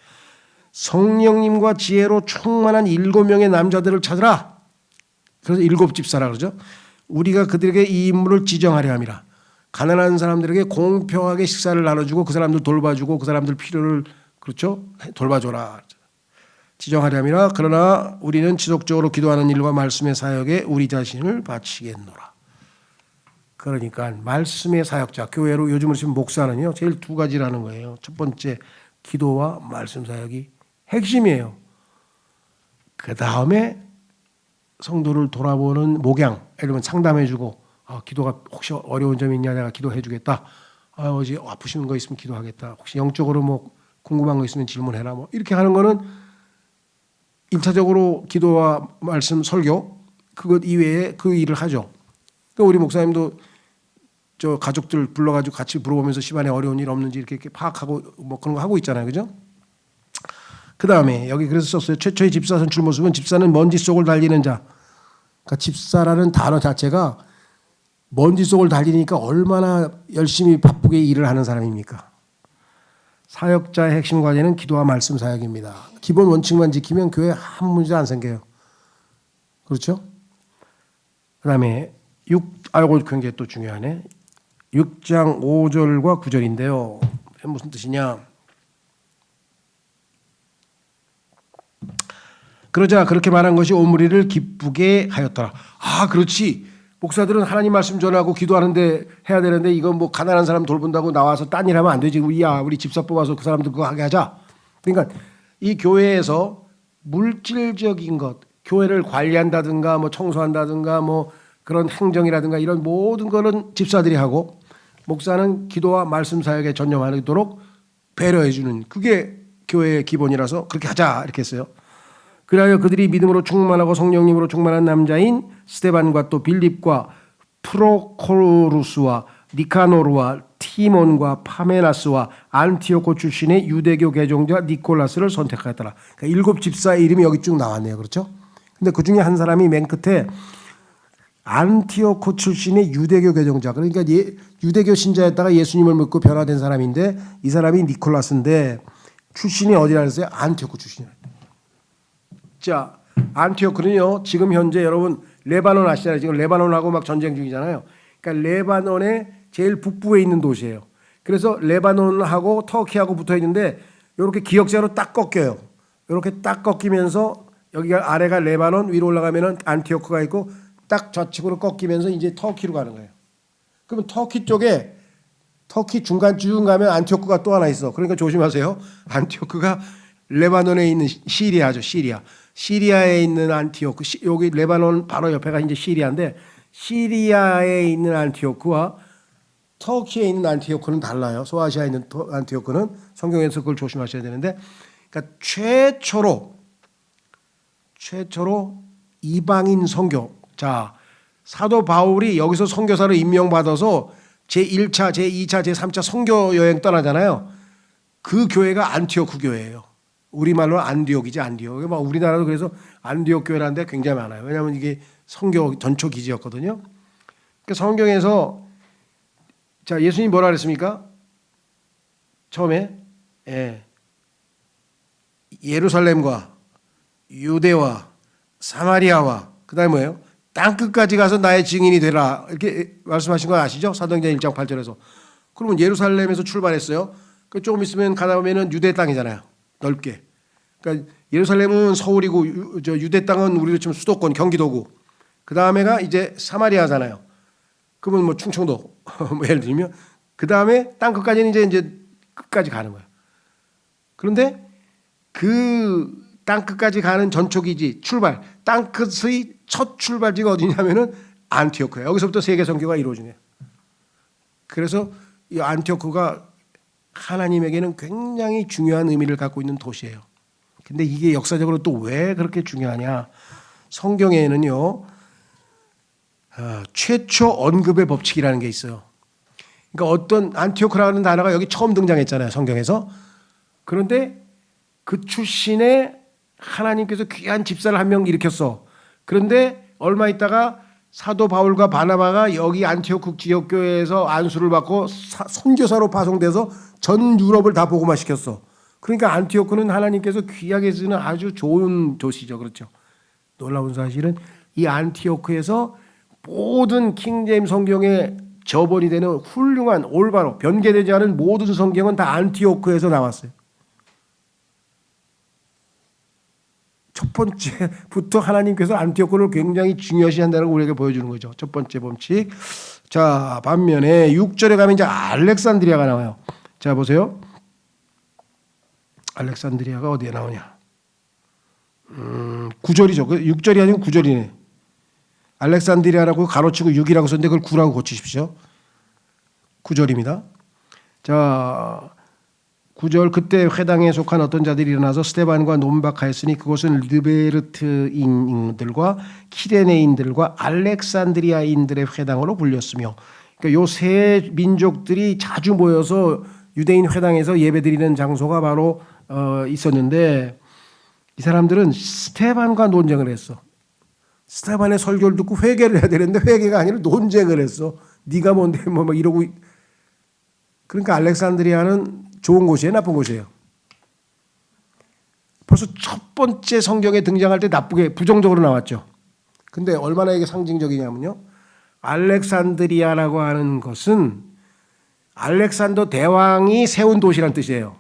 성령님과 지혜로 충만한 7명의 남자들을 찾으라. 그래서 7집사라 그러죠. 우리가 그들에게 이 임무를 지정하려 함이라. 가난한 사람들에게 공평하게 식사를 나눠주고 그 사람들 돌봐주고 그 사람들 필요를 그렇죠? 돌봐줘라. 지정하려 함이라. 그러나 우리는 지속적으로 기도하는 일과 말씀의 사역에 우리 자신을 바치겠노라. 그러니까 말씀의 사역자, 교회로 요즘으로 치면 목사는요, 제일 2가지라는 거예요. 첫 번째, 기도와 말씀 사역이 핵심이에요. 그 다음에 성도를 돌아보는 목양, 예를 들면 상담해주고, 기도가 혹시 어려운 점이 있냐, 내가 기도해주겠다. 어제 아프시는 거 있으면 기도하겠다. 혹시 영적으로 뭐 궁금한 거 있으면 질문해라. 뭐 이렇게 하는 거는 1차적으로 기도와 말씀, 설교, 그것 이외에 그 일을 하죠. 그러니까 우리 목사님도 저 가족들 불러가지고 같이 물어보면서 집안에 어려운 일 없는지 이렇게 파악하고 뭐 그런 거 하고 있잖아요. 그죠? 그 다음에 여기 그래서 썼어요. 최초의 집사 선출 모습은 집사는 먼지 속을 달리는 자. 그러니까 집사라는 단어 자체가 먼지 속을 달리니까 얼마나 열심히 바쁘게 일을 하는 사람입니까? 사역자의 핵심 과제는 기도와 말씀 사역입니다. 기본 원칙만 지키면 교회 한 문제 안 생겨요. 그렇죠? 그 다음에 굉장히 또 중요하네. 6장 5절과 9절인데요. 무슨 뜻이냐? 그러자 그렇게 말한 것이 온 무리를 기쁘게 하였더라. 그렇지. 목사들은 하나님 말씀 전하고 기도하는데 해야 되는데 이건 뭐 가난한 사람 돌본다고 나와서 딴 일 하면 안 되지. 우리 집사 뽑아서 그 사람들 그거 하게 하자. 그러니까 이 교회에서 물질적인 것, 교회를 관리한다든가 뭐 청소한다든가 뭐 그런 행정이라든가 이런 모든 거는 집사들이 하고, 목사는 기도와 말씀 사역에 전념하도록 배려해 주는, 그게 교회의 기본이라서 그렇게 하자 이렇게 했어요. 그리하여 그들이 믿음으로 충만하고 성령님으로 충만한 남자인 스데반과 또 빌립과 프로코루스와 니카노르와 티몬과 파메나스와 안티오코 출신의 유대교 개종자 니콜라스를 선택하였더라. 그러니까 7집사의 이름이 여기 쭉 나왔네요. 그렇죠? 근데 그 중에 한 사람이 맨 끝에 안티오코 출신의 유대교 개종자, 그러니까 유대교 신자였다가 예수님을 믿고 변화된 사람인데, 이 사람이 니콜라스인데 출신이 어디라 그랬어요? 안티오코 출신이에요. 자, 안티오크는요, 지금 현재 여러분 레바논 아시잖아요. 지금 레바논하고 막 전쟁 중이잖아요. 그러니까 레바논의 제일 북부에 있는 도시예요. 그래서 레바논하고 터키하고 붙어 있는데 이렇게 기역자로 딱 꺾여요. 이렇게 딱 꺾이면서 여기가 아래가 레바논, 위로 올라가면은 안티오크가 있고 딱 좌측으로 꺾이면서 이제 터키로 가는 거예요. 그러면 터키 쪽에, 터키 중간 쭉 가면 안티오크가 또 하나 있어. 그러니까 조심하세요. 안티오크가 레바논에 있는 시리아죠. 시리아에 있는 안티오크. 여기 레바논 바로 옆에가 이제 시리아인데 시리아에 있는 안티오크와 터키에 있는 안티오크는 달라요. 소아시아에 있는 안티오크는 성경에서 그걸 조심하셔야 되는데, 그러니까 최초로 이방인 선교. 자, 사도 바울이 여기서 선교사로 임명받아서 제1차, 제2차, 제3차 선교 여행 떠나잖아요. 그 교회가 안티오크 교회예요. 우리말로 안디옥이지, 안디옥. 막 우리나라도 그래서 안디옥 교회라는데 굉장히 많아요. 왜냐하면 이게 선교 전초 기지였거든요. 그러니까 성경에서 자, 예수님 뭐라 그랬습니까? 처음에 예루살렘과 유대와 사마리아와 그다음에 뭐예요? 땅끝까지 가서 나의 증인이 되라 이렇게 말씀하신 거 아시죠? 사도행전 1장 8절에서. 그러면 예루살렘에서 출발했어요. 그 조금 있으면 가다 보면은 유대 땅이잖아요. 넓게. 그러니까 예루살렘은 서울이고 유대 땅은 우리로 치면 수도권 경기도고. 그 다음에가 이제 사마리아잖아요. 그러면 뭐 충청도 뭐 예를 들면 그 다음에 땅 끝까지는 이제 끝까지 가는 거예요. 그런데 그 땅 끝까지 가는 전초기지 출발 땅 끝의 첫 출발지가 어디냐면은 안티오크예요. 여기서부터 세계 선교가 이루어지네요. 그래서 이 안티오크가 하나님에게는 굉장히 중요한 의미를 갖고 있는 도시예요. 근데 이게 역사적으로 또 왜 그렇게 중요하냐? 성경에는요. 최초 언급의 법칙이라는 게 있어요. 그러니까 어떤 안티오크라는 단어가 여기 처음 등장했잖아요. 성경에서. 그런데 그 출신의 하나님께서 귀한 집사를 한 명 일으켰어. 그런데 얼마 있다가 사도 바울과 바나바가 여기 안티오크 지역교회에서 안수를 받고 선교사로 파송돼서 전 유럽을 다 복음화 시켰어. 그러니까 안티오크는 하나님께서 귀하게 쓰는 아주 좋은 도시죠. 그렇죠. 놀라운 사실은 이 안티오크에서 모든 킹제임 성경의 저번이 되는 훌륭한 올바로 변개되지 않은 모든 성경은 다 안티오크에서 나왔어요. 첫 번째부터 하나님께서 안티오크를 굉장히 중요시한다는 걸 우리에게 보여주는 거죠. 첫 번째 법칙. 자, 반면에 6절에 가면 이제 알렉산드리아가 나와요. 자, 보세요. 알렉산드리아가 어디에 나오냐? 9절이죠. 6절이 아니고 9절이네. 알렉산드리아라고 가로치고 6이라고 썼는데 그걸 9라고 고치십시오. 9절입니다. 자, 9절 그때 회당에 속한 어떤 자들이 일어나서 스데반과 논박하였으니 그곳은 르베르트인들과 키레네인들과 알렉산드리아인들의 회당으로 불렸으며, 그러니까 요 세 민족들이 자주 모여서 유대인 회당에서 예배드리는 장소가 바로 있었는데 이 사람들은 스데반과 논쟁을 했어. 스데반의 설교를 듣고 회개를 해야 되는데 회개가 아니라 논쟁을 했어. 네가 뭔데 뭐 이러고. 그러니까 알렉산드리아는 좋은 곳이에요, 나쁜 곳이에요? 벌써 첫 번째 성경에 등장할 때 나쁘게 부정적으로 나왔죠. 근데 얼마나 이게 상징적이냐면요. 알렉산드리아라고 하는 것은 알렉산더 대왕이 세운 도시란 뜻이에요.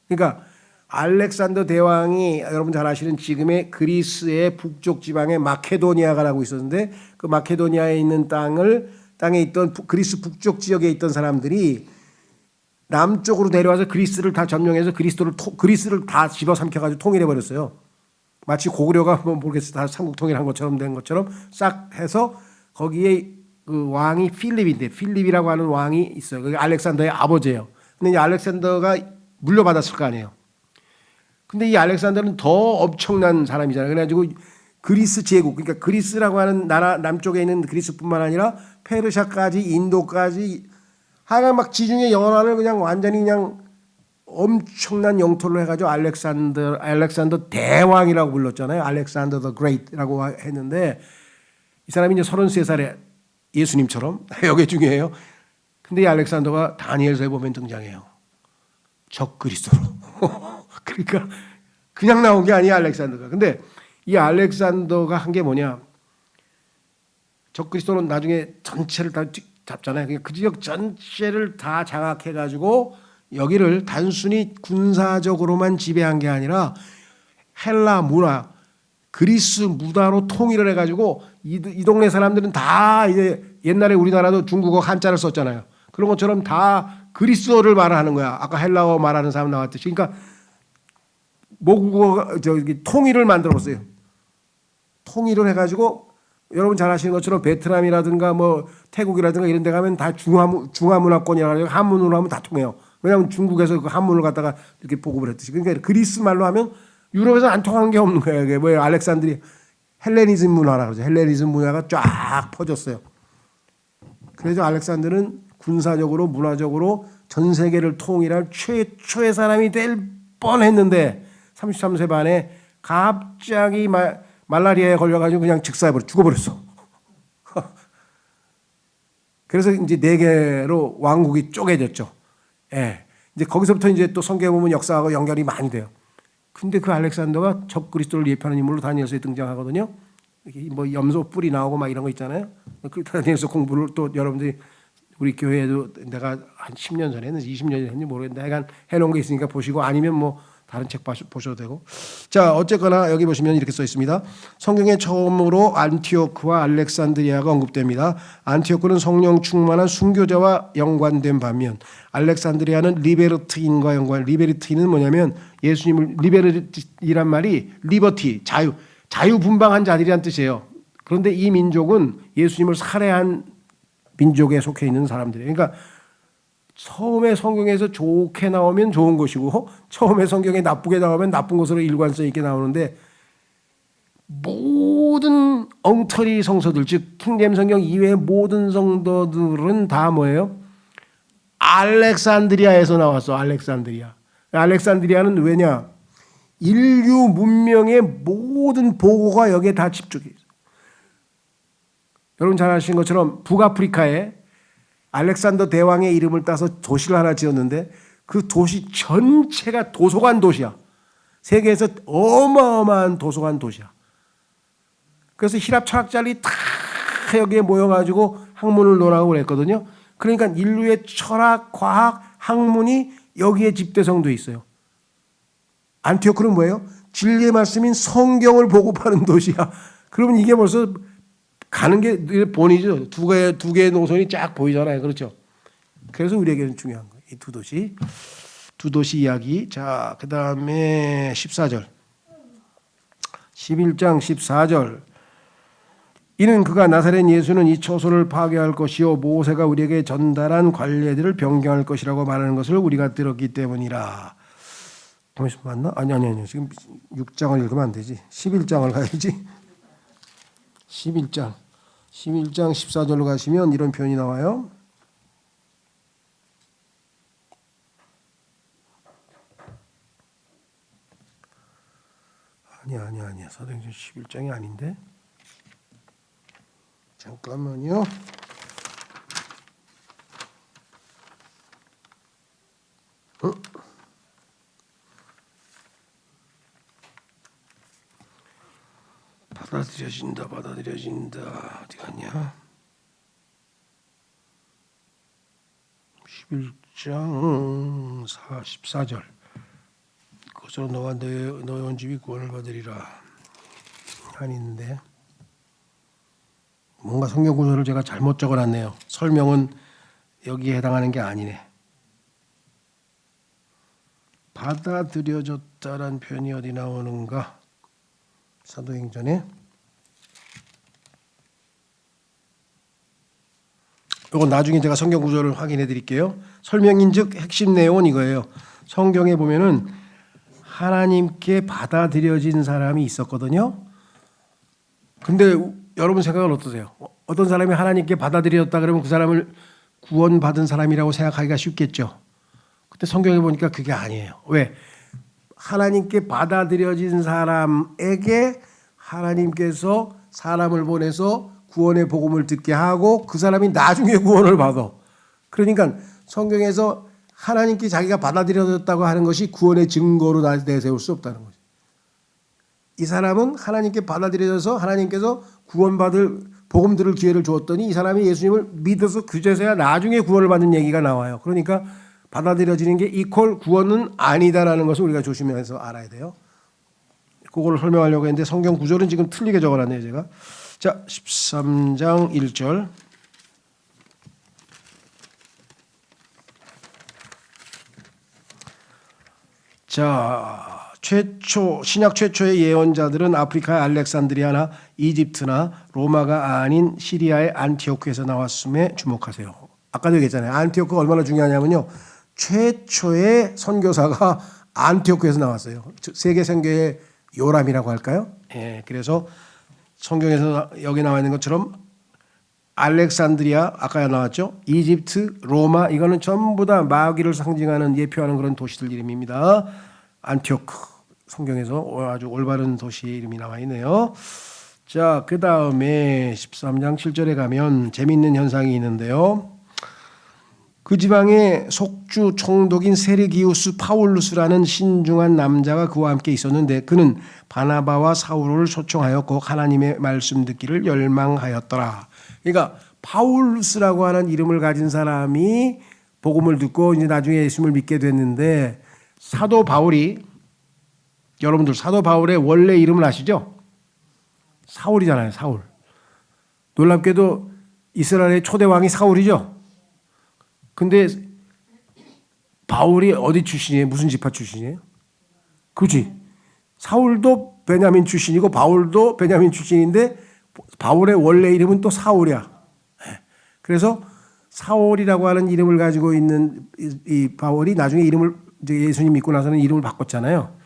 그러니까 알렉산더 대왕이 여러분 잘 아시는 지금의 그리스의 북쪽 지방에 마케도니아가라고 있었는데 그 마케도니아에 있는 땅에 있던 그리스 북쪽 지역에 있던 사람들이 남쪽으로 내려와서 그리스를 다 점령해서 그리스를 다 집어삼켜가지고 통일해버렸어요. 마치 고구려가 뭐 모르겠어요. 다 삼국 통일한 것처럼 된 것처럼 싹 해서 거기에 그 왕이 필립인데 필립이라고 하는 왕이 있어요. 그게 알렉산더의 아버지예요. 근데 이 알렉산더가 물려받았을 거 아니에요. 근데 이 알렉산더는 더 엄청난 사람이잖아요. 그래가지고 그리스 제국, 그러니까 그리스라고 하는 나라 남쪽에 있는 그리스뿐만 아니라 페르시아까지 인도까지 하여간 막 지중해 연안을 그냥 완전히 그냥 엄청난 영토로 해가지고 알렉산더 대왕이라고 불렀잖아요. 알렉산더 더 그레이트라고 했는데 이 사람이 이제 33살에 예수님처럼 여기 중요해요. 근데 이 알렉산더가 다니엘서에 보면 등장해요. 적그리스도로. 그러니까 그냥 나온 게 아니야 알렉산더가. 근데 이 알렉산더가 한 게 뭐냐? 적그리스도는 나중에 전체를 다 잡잖아요. 그 지역 전체를 다 장악해가지고 여기를 단순히 군사적으로만 지배한 게 아니라 헬라 문화, 그리스 문화로 통일을 해가지고 이 동네 사람들은 다 이제 옛날에 우리나라도 중국어 한자를 썼잖아요. 그런 것처럼 다 그리스어를 말하는 거야. 아까 헬라어 말하는 사람 나왔듯이. 그러니까 모국어가 저기 통일을 만들었어요. 통일을 해가지고 여러분 잘 아시는 것처럼 베트남이라든가 뭐 태국이라든가 이런 데 가면 다 중화문화권이라 해서 한문으로 하면 다 통해요. 왜냐하면 중국에서 그 한문을 갖다가 이렇게 보급을 했듯이. 그러니까 그리스 말로 하면 유럽에서 안 통하는 게 없는 거예요. 이게 뭐 알렉산드리 헬레니즘 문화라 그러죠. 헬레니즘 문화가 쫙 퍼졌어요. 그래서 알렉산드는 군사적으로 문화적으로 전 세계를 통일할 최초의 사람이 될 뻔했는데 33세 반에 갑자기 말라리아에 걸려가지고 그냥 즉사해버려 죽어버렸어. 그래서 이제 네 개로 왕국이 쪼개졌죠. 예. 이제 거기서부터 이제 또 성경에 보면 역사하고 연결이 많이 돼요. 근데 그 알렉산더가 적그리스도를 예표하는 인물로 다니엘서에 등장하거든요. 뭐 염소 뿔이 나오고 막 이런 거 있잖아요. 그 다니엘서 공부를 또 여러분들이 우리 교회에도 내가 한 10년 전에 했는지 20년 전에 했는지 모르겠는데 약간 해놓은 게 있으니까 보시고 아니면 뭐 다른 책 보셔도 되고. 자, 어쨌거나 여기 보시면 이렇게 써 있습니다. 성경에 처음으로 안티오크와 알렉산드리아가 언급됩니다. 안티오크는 성령 충만한 순교자와 연관된 반면 알렉산드리아는 리베르트인과 연관. 리베르트인은 뭐냐면 예수님을 리베르티란 말이 리버티, 자유분방한 자들이란 뜻이에요. 그런데 이 민족은 예수님을 살해한 민족에 속해 있는 사람들이에요. 그러니까 처음에 성경에서 좋게 나오면 좋은 것이고 처음에 성경에 나쁘게 나오면 나쁜 것으로 일관성 있게 나오는데 모든 엉터리 성서들 즉 킹제임스 성경 이외의 모든 성도들은 다 뭐예요? 알렉산드리아에서 나왔어. 알렉산드리아는 왜냐? 인류 문명의 모든 보고가 여기에 다 집중해 있어요. 여러분 잘 아시는 것처럼 북아프리카에 알렉산더 대왕의 이름을 따서 도시를 하나 지었는데 그 도시 전체가 도서관 도시야. 세계에서 어마어마한 도서관 도시야. 그래서 히랍 철학자들이 다 여기에 모여가지고 학문을 논하고 그랬거든요. 그러니까 인류의 철학, 과학, 학문이 여기에 집대성돼 있어요. 안티오크는 뭐예요? 진리의 말씀인 성경을 보급하는 도시야. 그러면 이게 벌써 가는 게 본이죠. 두 개의 노선이 쫙 보이잖아요. 그렇죠? 그래서 우리에게는 중요한 거예요. 이 두 도시 이야기. 자, 그 다음에 14절. 11장 14절. 이는 그가 나사렛 예수는 이 처소를 파괴할 것이요 모세가 우리에게 전달한 관례들을 변경할 것이라고 말하는 것을 우리가 들었기 때문이라. 맞나? 아니. 지금 6장을 읽으면 안 되지. 11장을 가야지. 11장 14절로 가시면 이런 표현이 나와요. 아니야. 사도행전 11장이 아닌데. 잠깐만요. 받아들여진다. 어디 갔냐? 11장 14절. 그것으로 너와 너의 온 집이 구원을 받으리라. 아닌데. 뭔가 성경 구절을 제가 잘못 적어놨네요. 설명은 여기에 해당하는 게 아니네. 받아들여졌다란 표현이 어디 나오는가? 사도행전에 이건 나중에 제가 성경 구절을 확인해 드릴게요. 설명인즉 핵심 내용은 이거예요. 성경에 보면은 하나님께 받아들여진 사람이 있었거든요. 근데 여러분 생각은 어떠세요? 어떤 사람이 하나님께 받아들여졌다 그러면 그 사람을 구원받은 사람이라고 생각하기가 쉽겠죠. 근데 성경에 보니까 그게 아니에요. 왜? 하나님께 받아들여진 사람에게 하나님께서 사람을 보내서 구원의 복음을 듣게 하고 그 사람이 나중에 구원을 받아. 그러니까 성경에서 하나님께 자기가 받아들여졌다고 하는 것이 구원의 증거로 내세울 수 없다는 거죠. 이 사람은 하나님께 받아들여져서 하나님께서 구원받을 복음 들을 기회를 주었더니 이 사람이 예수님을 믿어서 그제서야 나중에 구원을 받는 얘기가 나와요. 그러니까 받아들여지는 게 이퀄 구원은 아니다라는 것을 우리가 조심해서 알아야 돼요. 그걸 설명하려고 했는데 성경 구절은 지금 틀리게 적어놨네요, 제가. 자, 13장 1절. 자, 신약 최초의 예언자들은 아프리카의 알렉산드리아나 이집트나 로마가 아닌 시리아의 안티오크에서 나왔음에 주목하세요. 아까도 얘기했잖아요. 안티오크가 얼마나 중요하냐면요. 최초의 선교사가 안티오크에서 나왔어요. 세계 선교의 요람이라고 할까요? 예, 그래서 성경에서 여기 나와 있는 것처럼 알렉산드리아 아까 나왔죠. 이집트, 로마 이거는 전부 다 마귀를 상징하는 예표하는 그런 도시들 이름입니다. 안티오크 성경에서 아주 올바른 도시 이름이 나와 있네요. 자, 그 다음에 13장 7절에 가면 재미있는 현상이 있는데요. 그 지방에 속주 총독인 세르기우스 파울루스라는 신중한 남자가 그와 함께 있었는데 그는 바나바와 사울을 초청하였고 하나님의 말씀 듣기를 열망하였더라. 그러니까 파울루스라고 하는 이름을 가진 사람이 복음을 듣고 이제 나중에 예수님을 믿게 됐는데 사도 바울이 여러분들 사도 바울의 원래 이름을 아시죠? 사울이잖아요. 사울. 놀랍게도 이스라엘의 초대 왕이 사울이죠. 근데 바울이 어디 출신이에요? 무슨 지파 출신이에요? 그렇지. 사울도 베냐민 출신이고 바울도 베냐민 출신인데 바울의 원래 이름은 또 사울이야. 그래서 사울이라고 하는 이름을 가지고 있는 이 바울이 나중에 이름을 이제 예수님 믿고 나서는 이름을 바꿨잖아요.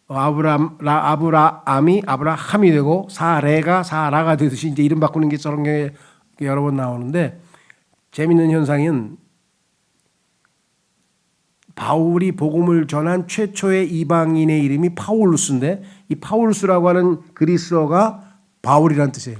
아브라함이 아브라함이 되고 사레가 사라가 되듯이 이제 이름 바꾸는 게 성경에 여러 번 나오는데 재밌는 현상은 바울이 복음을 전한 최초의 이방인의 이름이 파울루스인데 이 파울루스라고 하는 그리스어가 바울이라는 뜻이에요.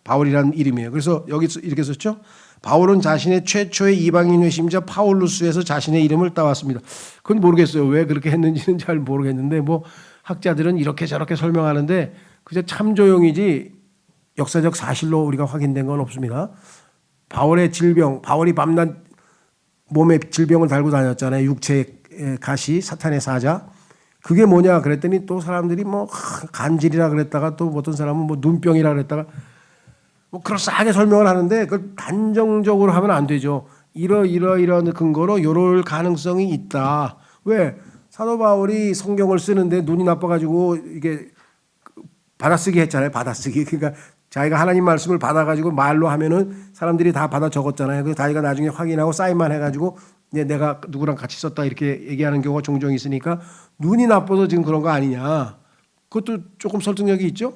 바울이라는 이름이에요. 그래서 여기서 이렇게 썼죠. 바울은 자신의 최초의 이방인 회심자 파울루스에서 자신의 이름을 따왔습니다. 그건 모르겠어요. 왜 그렇게 했는지는 잘 모르겠는데 뭐 학자들은 이렇게 저렇게 설명하는데 그저 참조용이지 역사적 사실로 우리가 확인된 건 없습니다. 바울의 질병, 바울이 밤낮 몸에 질병을 달고 다녔잖아요. 육체의 가시, 사탄의 사자. 그게 뭐냐 그랬더니 또 사람들이 뭐 간질이라 그랬다가 또 어떤 사람은 뭐 눈병이라 그랬다가 뭐 그럴싸하게 설명을 하는데 그걸 단정적으로 하면 안 되죠. 이런 근거로 이럴 가능성이 있다. 왜? 사도 바울이 성경을 쓰는데 눈이 나빠가지고 이게 받아쓰기 했잖아요. 받아쓰기. 그러니까 자기가 하나님 말씀을 받아가지고 말로 하면은 사람들이 다 받아 적었잖아요. 그래서 자기가 나중에 확인하고 사인만 해가지고 이제 내가 누구랑 같이 썼다 이렇게 얘기하는 경우가 종종 있으니까 눈이 나빠서 지금 그런 거 아니냐. 그것도 조금 설득력이 있죠.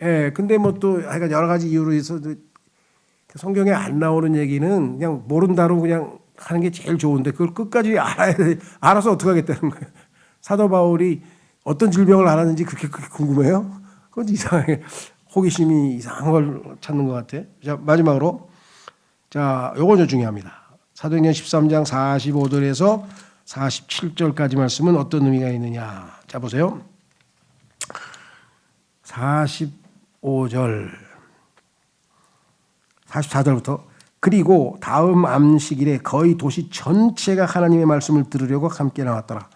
예. 근데 뭐 또 하여간 여러 가지 이유로 해서 성경에 안 나오는 얘기는 그냥 모른다로 그냥 하는 게 제일 좋은데 그걸 끝까지 알아야 돼. 알아서 어떻게 하겠다는 거예요. 사도 바울이 어떤 질병을 앓았는지 그렇게 궁금해요? 그건 이상하게. 호기심이 이상한 걸 찾는 것 같아. 자, 마지막으로. 자, 요거 중요합니다. 사도행전 13장 45절에서 47절까지 말씀은 어떤 의미가 있느냐. 자, 보세요. 45절, 44절부터 그리고 다음 안식일에 거의 도시 전체가 하나님의 말씀을 들으려고 함께 나왔더라.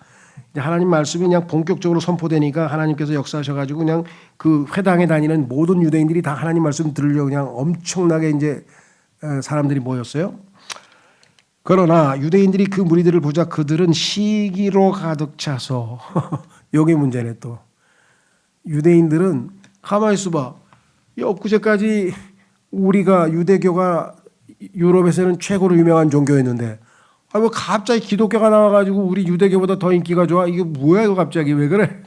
하나님 말씀이 그냥 본격적으로 선포되니까 하나님께서 역사하셔가지고 그냥 그 회당에 다니는 모든 유대인들이 다 하나님 말씀 들으려고 그냥 엄청나게 이제 사람들이 모였어요. 그러나 유대인들이 그 무리들을 보자 그들은 시기로 가득 차서 여기 문제네 또. 유대인들은 가만히 있어봐. 엊그제까지 우리가 유대교가 유럽에서는 최고로 유명한 종교였는데 뭐 갑자기 기독교가 나와가지고 우리 유대교보다 더 인기가 좋아? 이게 뭐야 이거 갑자기 왜 그래?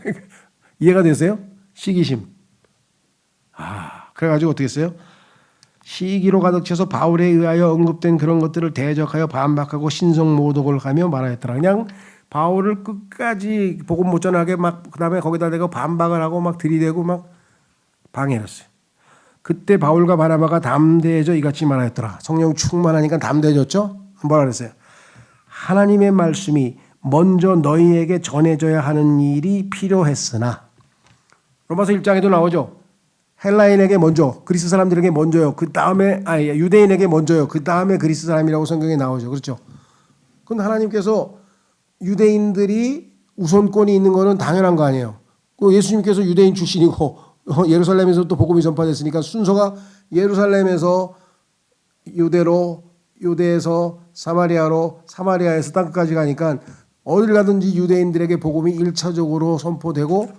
이해가 되세요? 시기심. 그래가지고 어떻게 했어요? 시기로 가득 차서 바울에 의하여 언급된 그런 것들을 대적하여 반박하고 신성모독을 하며 말하였더라. 그냥 바울을 끝까지 복음 못 전하게 막 그다음에 거기다 대고 반박을 하고 막 들이대고 막 방해했어요. 그때 바울과 바나바가 담대해져 이같이 말하였더라. 성령 충만하니까 담대해졌죠? 뭐라 그랬어요? 하나님의 말씀이 먼저 너희에게 전해져야 하는 일이 필요했으나 로마서 1장에도 나오죠. 헬라인에게 먼저, 그리스 사람들에게 먼저요. 그 다음에 유대인에게 먼저요. 그 다음에 그리스 사람이라고 성경에 나오죠. 그렇죠? 그건 하나님께서 유대인들이 우선권이 있는 거는 당연한 거 아니에요. 예수님께서 유대인 출신이고 예루살렘에서 또 복음이 전파됐으니까 순서가 예루살렘에서 유대로, 유대에서 사마리아로, 사마리아에서 땅끝까지 가니까 어딜 가든지 유대인들에게 복음이 1차적으로 선포되고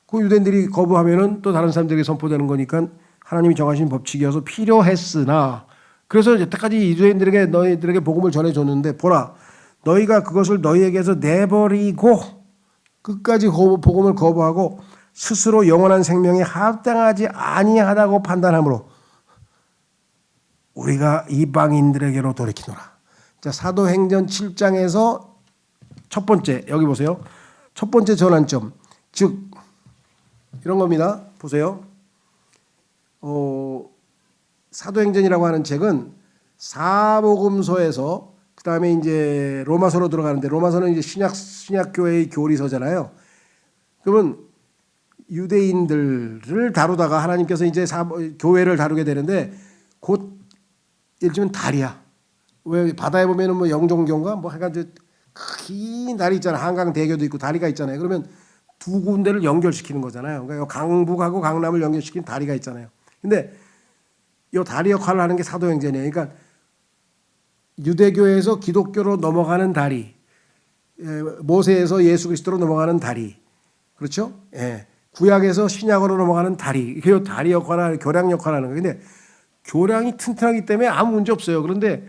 그 유대인들이 거부하면은 또 다른 사람들에게 선포되는 거니까 하나님이 정하신 법칙이어서 필요했으나 그래서 여태까지 유대인들에게 너희들에게 복음을 전해줬는데 보라 너희가 그것을 너희에게서 내버리고 끝까지 복음을 거부하고 스스로 영원한 생명에 합당하지 아니하다고 판단하므로 우리가 이방인들에게로 돌이키노라. 자, 사도행전 7장에서 첫 번째 여기 보세요. 첫 번째 전환점 즉 이런 겁니다. 보세요. 사도행전이라고 하는 책은 사복음서에서 그 다음에 이제 로마서로 들어가는데 로마서는 이제 신약 교회의 교리서잖아요. 그러면 유대인들을 다루다가 하나님께서 이제 교회를 다루게 되는데 곧 예를 들면 다리야. 왜 바다에 보면은 뭐 영종교인가 뭐 하여간 긴 다리 있잖아요. 한강 대교도 있고 다리가 있잖아요. 그러면 두 군데를 연결시키는 거잖아요. 그러니까 강북하고 강남을 연결시키는 다리가 있잖아요. 근데 이 다리 역할을 하는 게 사도행전이에요. 그러니까 유대교에서 기독교로 넘어가는 다리, 모세에서 예수 그리스도로 넘어가는 다리, 그렇죠? 예. 구약에서 신약으로 넘어가는 다리, 그 다리 역할을 교량 역할을 하는 거예요. 근데 교량이 튼튼하기 때문에 아무 문제 없어요. 그런데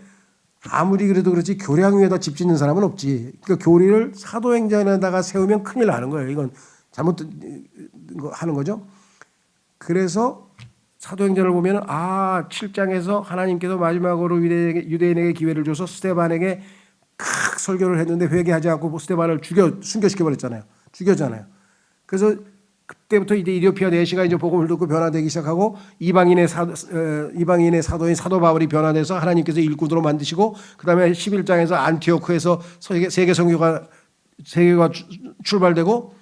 아무리 그래도 그렇지 교량 위에다 집 짓는 사람은 없지. 그러니까 교리를 사도행전에다가 세우면 큰일 나는 거예요. 이건 잘못 하는 거죠. 그래서 사도행전을 보면 7장에서 하나님께서 마지막으로 유대인에게 기회를 줘서 스데반에게 설교를 했는데 회개하지 않고 스데반을 순교시켜 버렸잖아요. 죽였잖아요. 그래서 그때부터 이제 이디오피아 내시가 이제 복음을 듣고 변화되기 시작하고 이방인의 사도인 사도 바울이 변화돼서 하나님께서 일꾼으로 만드시고 그다음에 11장에서 안티오크에서 세계 선교가 출발되고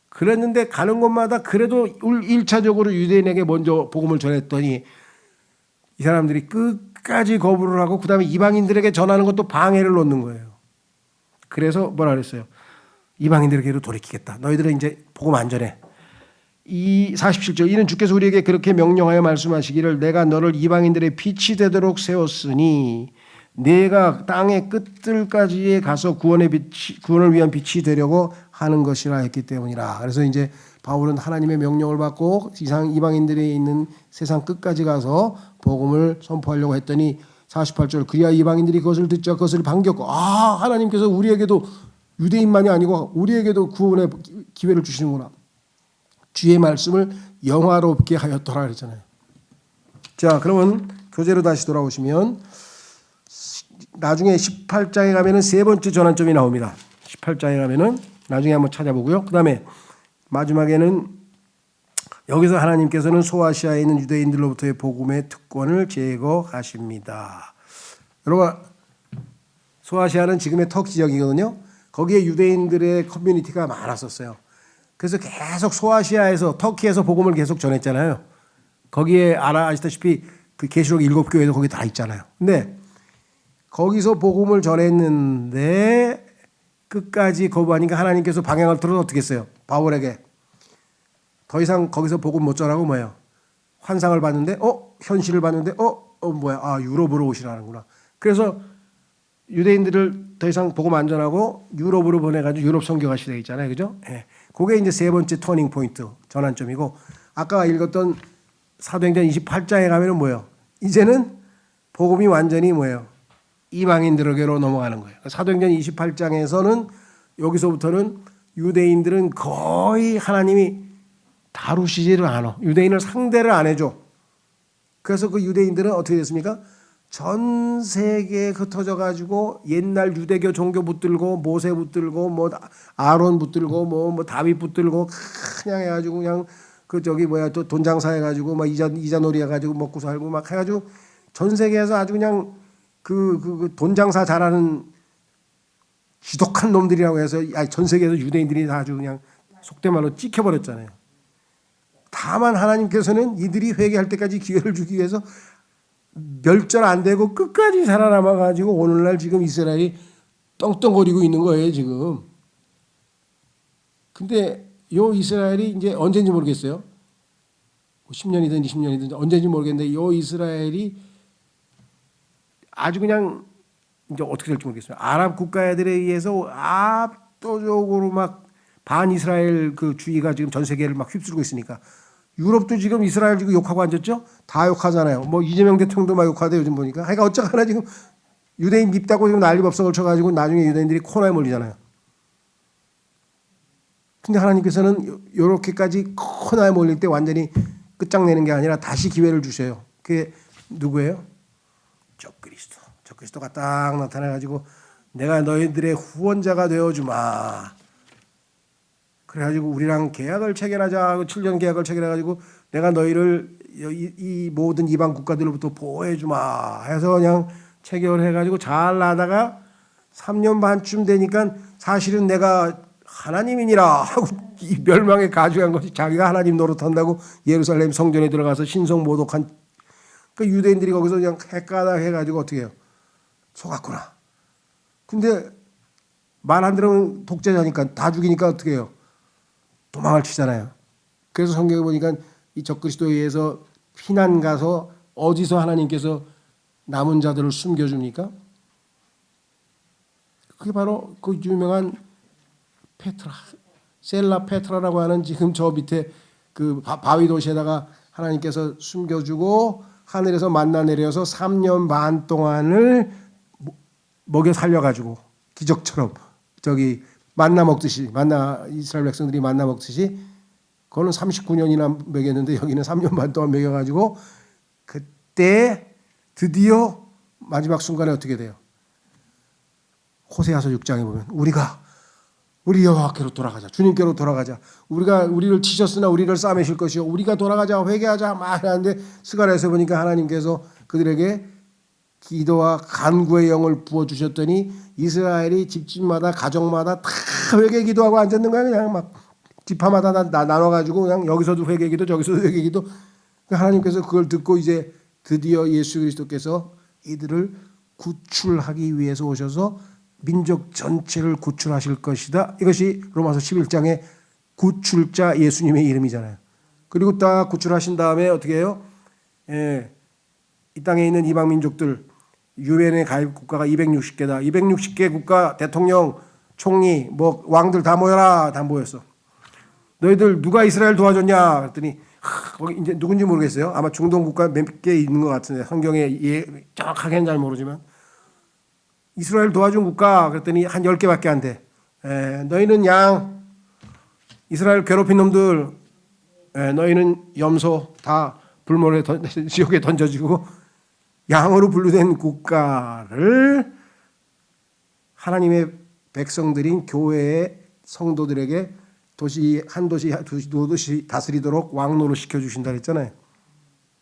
그랬는데 가는 곳마다 그래도 1차적으로 유대인에게 먼저 복음을 전했더니 이 사람들이 끝까지 거부를 하고 그다음에 이방인들에게 전하는 것도 방해를 놓는 거예요. 그래서 뭐라 그랬어요? 이방인들에게로 돌이키겠다. 너희들은 이제 복음 안 전해. 47절 이는 주께서 우리에게 그렇게 명령하여 말씀하시기를 내가 너를 이방인들의 빛이 되도록 세웠으니 내가 땅의 끝들까지에 가서 구원을 위한 빛이 되려고 하는 것이라 했기 때문이라. 그래서 이제 바울은 하나님의 명령을 받고 이방인들이 있는 세상 끝까지 가서 복음을 선포하려고 했더니 48절 그리하 이방인들이 그것을 듣자 그것을 반겼고 하나님께서 우리에게도 유대인만이 아니고 우리에게도 구원의 기회를 주시는구나. 주의 말씀을 영화롭게 하였더라 그랬잖아요. 자, 그러면 교재로 다시 돌아오시면 나중에 18장에 가면은 세 번째 전환점이 나옵니다. 18장에 가면은 나중에 한번 찾아보고요. 그다음에 마지막에는 여기서 하나님께서는 소아시아에 있는 유대인들로부터의 복음의 특권을 제거하십니다. 여러분 소아시아는 지금의 터키 지역이거든요. 거기에 유대인들의 커뮤니티가 많았었어요. 그래서 계속 소아시아에서 터키에서 복음을 계속 전했잖아요. 거기에 아시다시피 그 계시록 7교회도 거기 다 있잖아요. 근데 거기서 복음을 전했는데 끝까지 거부하니까 하나님께서 방향을 틀어서 어떻게 했어요? 바울에게 더 이상 거기서 복음 못 전하고 뭐예요? 환상을 봤는데 현실을 봤는데 유럽으로 오시라는구나. 그래서 유대인들을 더 이상 복음 안 전하고 유럽으로 보내가지고 유럽 선교가 시대 있잖아요. 그죠? 예. 그게 이제 세 번째 터닝 포인트, 전환점이고 아까 읽었던 사도행전 28장에 가면은 뭐예요? 이제는 복음이 완전히 뭐예요? 이방인들에게로 넘어가는 거예요. 사도행전 28장에서는 여기서부터는 유대인들은 거의 하나님이 다루시지를 않아. 유대인을 상대를 안 해줘. 그래서 그 유대인들은 어떻게 됐습니까? 전 세계에 흩어져 가지고 옛날 유대교 종교 붙들고 모세 붙들고 뭐 아론 붙들고 뭐 다윗 붙들고 그냥 해가지고 그냥 또 돈 장사해 가지고 막 이자 놀이 해 가지고 먹고 살고 막 해가지고 전 세계에서 아주 그냥 그 돈 장사 잘하는 지독한 놈들이라고 해서 전 세계에서 유대인들이 다 아주 그냥 속된 말로 찍혀버렸잖아요. 다만 하나님께서는 이들이 회개할 때까지 기회를 주기 위해서 멸절 안 되고 끝까지 살아남아 가지고 오늘날 지금 이스라엘이 떵떵거리고 있는 거예요, 지금. 근데 요 이스라엘이 이제 언제인지 모르겠어요. 10년이든 20년이든 언제인지 모르겠는데 요 이스라엘이 아주 그냥 이제 어떻게 될지 모르겠어요. 아랍 국가들에 의해서 압도적으로 막 반이스라엘 그 주의가 지금 전 세계를 막 휩쓸고 있으니까 유럽도 지금 이스라엘 지금 욕하고 앉았죠? 다 욕하잖아요. 뭐 이재명 대통령도 막 욕하대 요즘 보니까. 하여간 어쩌거나 지금 유대인 밉다고 지금 난리법석을 쳐가지고 나중에 유대인들이 코너에 몰리잖아요. 근데 하나님께서는 이렇게까지 코너에 몰릴 때 완전히 끝장내는 게 아니라 다시 기회를 주셔요. 그게 누구예요? 적그리스도. 적그리스도가 딱 나타나가지고 내가 너희들의 후원자가 되어주마. 그래가지고 우리랑 계약을 체결하자. 7년 계약을 체결해가지고 내가 너희를 이 모든 이방 국가들로부터 보호해주마 해서 그냥 체결해가지고 잘 나다가 3년 반쯤 되니까 사실은 내가 하나님이니라 하고 이 멸망에 가져간 것이 자기가 하나님 노릇한다고 예루살렘 성전에 들어가서 신성 모독한 그 유대인들이 거기서 그냥 헷가닥 해가지고 어떻게 해요? 속았구나. 근데 말 안 들으면 독재자니까 다 죽이니까 어떻게 해요? 도망을 치잖아요. 그래서 성경에 보니까 이 적그리스도에 의해서 피난 가서 어디서 하나님께서 남은 자들을 숨겨줍니까? 그게 바로 그 유명한 페트라, 셀라 페트라라고 하는 지금 저 밑에 그 바위 도시에다가 하나님께서 숨겨주고 하늘에서 만나 내려서 3년 반 동안을 먹여 살려가지고 기적처럼 저기 만나 먹듯이 만나 이스라엘 백성들이 만나 먹듯이 그거는 39년이나 먹였는데 여기는 3년 반 동안 먹여가지고 그때 드디어 마지막 순간에 어떻게 돼요? 호세아서 6장에 보면 우리 여호와께로 돌아가자. 주님께로 돌아가자. 우리를 치셨으나 우리를 싸매실 것이요. 우리가 돌아가자. 회개하자. 말하는데 스가랴에서 보니까 하나님께서 그들에게 기도와 간구의 영을 부어주셨더니 이스라엘이 집집마다 가정마다 다 회개 기도하고 앉았는 거야. 그냥 막 지파마다 나눠가지고 그냥 여기서도 회개 기도 저기서도 회개 기도. 하나님께서 그걸 듣고 이제 드디어 예수 그리스도께서 이들을 구출하기 위해서 오셔서 민족 전체를 구출하실 것이다. 이것이 로마서 11장의 구출자 예수님의 이름이잖아요. 그리고 딱 구출하신 다음에 어떻게 해요? 이 땅에 있는 이방 민족들 유엔의 가입 국가가 260개다. 260개 국가 대통령, 총리, 뭐 왕들 다 모여라. 다 모였어. 너희들 누가 이스라엘 도와줬냐? 그랬더니 거기 이제 누군지 모르겠어요. 아마 중동 국가 몇 개 있는 것 같은데 성경에 정확하게는 잘 모르지만 이스라엘 도와준 국가 그랬더니 한 10개밖에 안 돼. 너희는 양, 이스라엘 괴롭힌 놈들, 너희는 염소 다 불모래 지옥에 던져지고 양으로 분류된 국가를 하나님의 백성들인 교회의 성도들에게 한 도시 두 도시 다스리도록 왕노를 시켜주신다 그랬잖아요.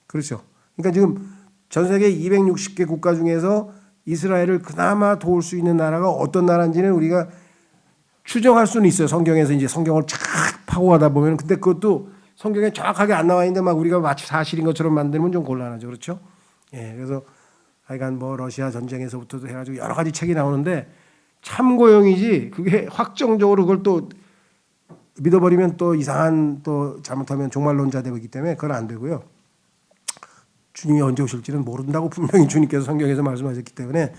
그렇죠. 그러니까 지금 전 세계 260개 국가 중에서 이스라엘을 그나마 도울 수 있는 나라가 어떤 나라인지는 우리가 추정할 수는 있어요. 성경에서 이제 성경을 착 파고하다 보면. 근데 그것도 성경에 정확하게 안 나와 있는데 막 우리가 마치 사실인 것처럼 만들면 좀 곤란하죠. 그렇죠? 그래서 하여간 뭐 러시아 전쟁에서부터도 해가지고 여러 가지 책이 나오는데 참고용이지 그게 확정적으로 그걸 또 믿어버리면 또 이상한 또 잘못하면 종말론자 되기 때문에 그건 안 되고요. 주님이 언제 오실지는 모른다고 분명히 주님께서 성경에서 말씀하셨기 때문에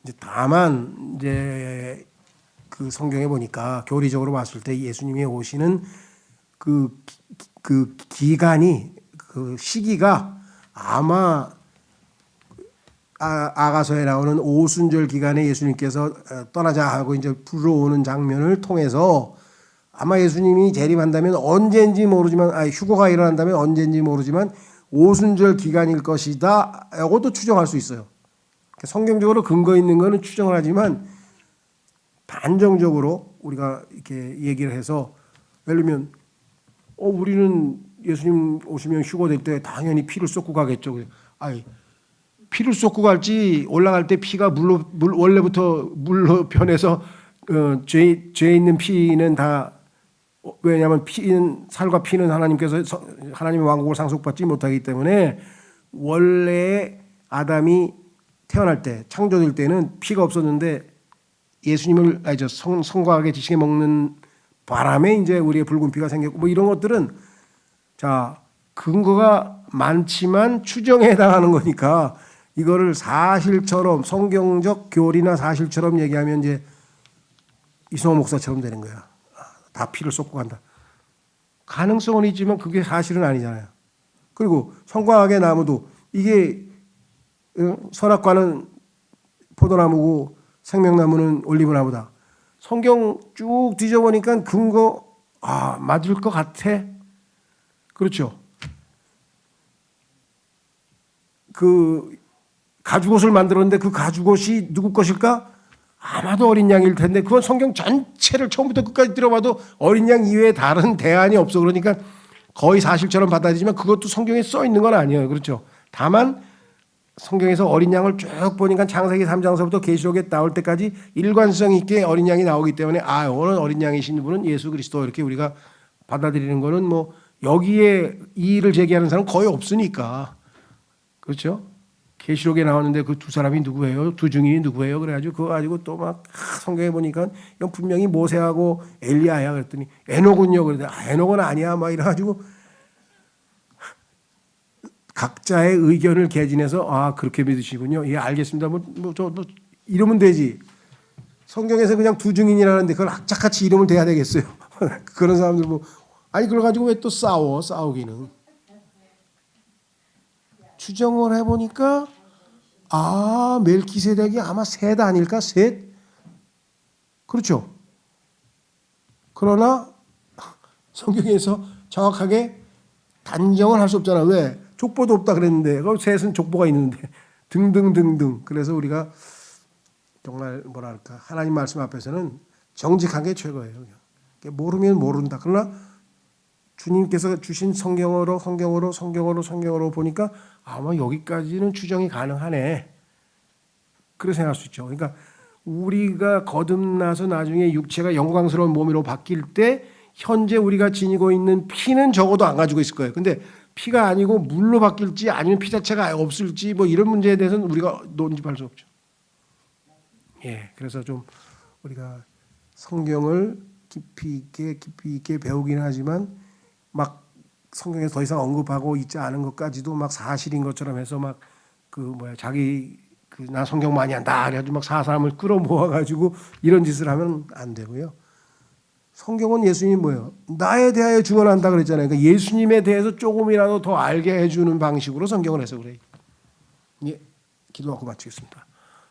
이제 다만 이제 그 성경에 보니까 교리적으로 봤을 때 예수님이 오시는 그 기간이 그 시기가 아마 아가서에 나오는 오순절 기간에 예수님께서 떠나자 하고 이제 불러오는 장면을 통해서 아마 예수님이 재림한다면 언제인지 모르지만 휴거가 일어난다면 언제인지 모르지만 오순절 기간일 것이다. 이것도 추정할 수 있어요. 성경적으로 근거 있는 거는 추정을 하지만 단정적으로 우리가 이렇게 얘기를 해서 예를 들면 우리는 예수님 오시면 휴거될 때 당연히 피를 쏟고 가겠죠. 피를 쏟고 갈지 올라갈 때 피가 원래부터 물로 변해서 죄 있는 피는 다 왜냐하면 살과 피는 하나님께서 하나님의 왕국을 상속받지 못하기 때문에 원래 아담이 태어날 때 창조될 때는 피가 없었는데 예수님을 성과하게 지식에 먹는 바람에 이제 우리의 붉은 피가 생겼고 뭐 이런 것들은 자 근거가 많지만 추정에 해당하는 거니까 이거를 사실처럼 성경적 교리나 사실처럼 얘기하면 이제 이성호 목사처럼 되는 거야. 다 피를 쏟고 간다. 가능성은 있지만 그게 사실은 아니잖아요. 그리고 성광학의 나무도 이게 선악과는 포도나무고 생명나무는 올리브나무다. 성경 쭉 뒤져보니까 근거 맞을 것 같아. 그렇죠. 그 가죽옷을 만들었는데 그 가죽옷이 누구 것일까? 아마도 어린 양일 텐데 그건 성경 전체를 처음부터 끝까지 들어봐도 어린 양 이외에 다른 대안이 없어. 그러니까 거의 사실처럼 받아들이지만 그것도 성경에 써 있는 건 아니에요. 그렇죠. 다만 성경에서 어린 양을 쭉 보니까 창세기 3장서부터 계시록에 나올 때까지 일관성 있게 어린 양이 나오기 때문에 오늘 어린 양이신 분은 예수 그리스도 이렇게 우리가 받아들이는 거는 뭐 여기에 이의를 제기하는 사람은 거의 없으니까. 그렇죠. 계시록에 나왔는데 그 두 사람이 누구예요? 두 증인이 누구예요? 그래가지고 그거 가지고 또 막 성경에 보니까 이건 분명히 모세하고 엘리야야 그랬더니 에녹은요 그랬더니 에녹은 아니야 막 이래가지고 각자의 의견을 개진해서 그렇게 믿으시군요. 예 알겠습니다. 뭐 이러면 되지. 성경에서 그냥 두 증인이라는데 그걸 악착같이 이름을 대야 되겠어요. 그런 사람들 뭐 그걸 가지고 왜 또 싸우기는. 추정을 해보니까 멜키세덱이 아마 셋 아닐까? 셋? 그렇죠. 그러나 성경에서 정확하게 단정을 할 수 없잖아. 왜? 족보도 없다 그랬는데 그 셋은 족보가 있는데 등등등등. 그래서 우리가 정말 뭐랄까 하나님 말씀 앞에서는 정직한 게 최고예요. 모르면 모른다. 그러나 주님께서 주신 성경으로 보니까 아마 여기까지는 추정이 가능하네. 그렇게 생각할 수 있죠. 그러니까 우리가 거듭나서 나중에 육체가 영광스러운 몸으로 바뀔 때 현재 우리가 지니고 있는 피는 적어도 안 가지고 있을 거예요. 근데 피가 아니고 물로 바뀔지 아니면 피 자체가 없을지 뭐 이런 문제에 대해서는 우리가 논집할 수 없죠. 그래서 좀 우리가 성경을 깊이 있게 배우긴 하지만 막 성경에서 더 이상 언급하고 있지 않은 것까지도 막 사실인 것처럼 해서 막 자기 나 성경 많이 한다 그래가지고 막 사람을 끌어모아 가지고 이런 짓을 하면 안 되고요. 성경은 예수님이 뭐예요? 나에 대하여 증언한다 그랬잖아요. 그러니까 예수님에 대해서 조금이라도 더 알게 해주는 방식으로 성경을 해서 그래요. 기도하고 마치겠습니다.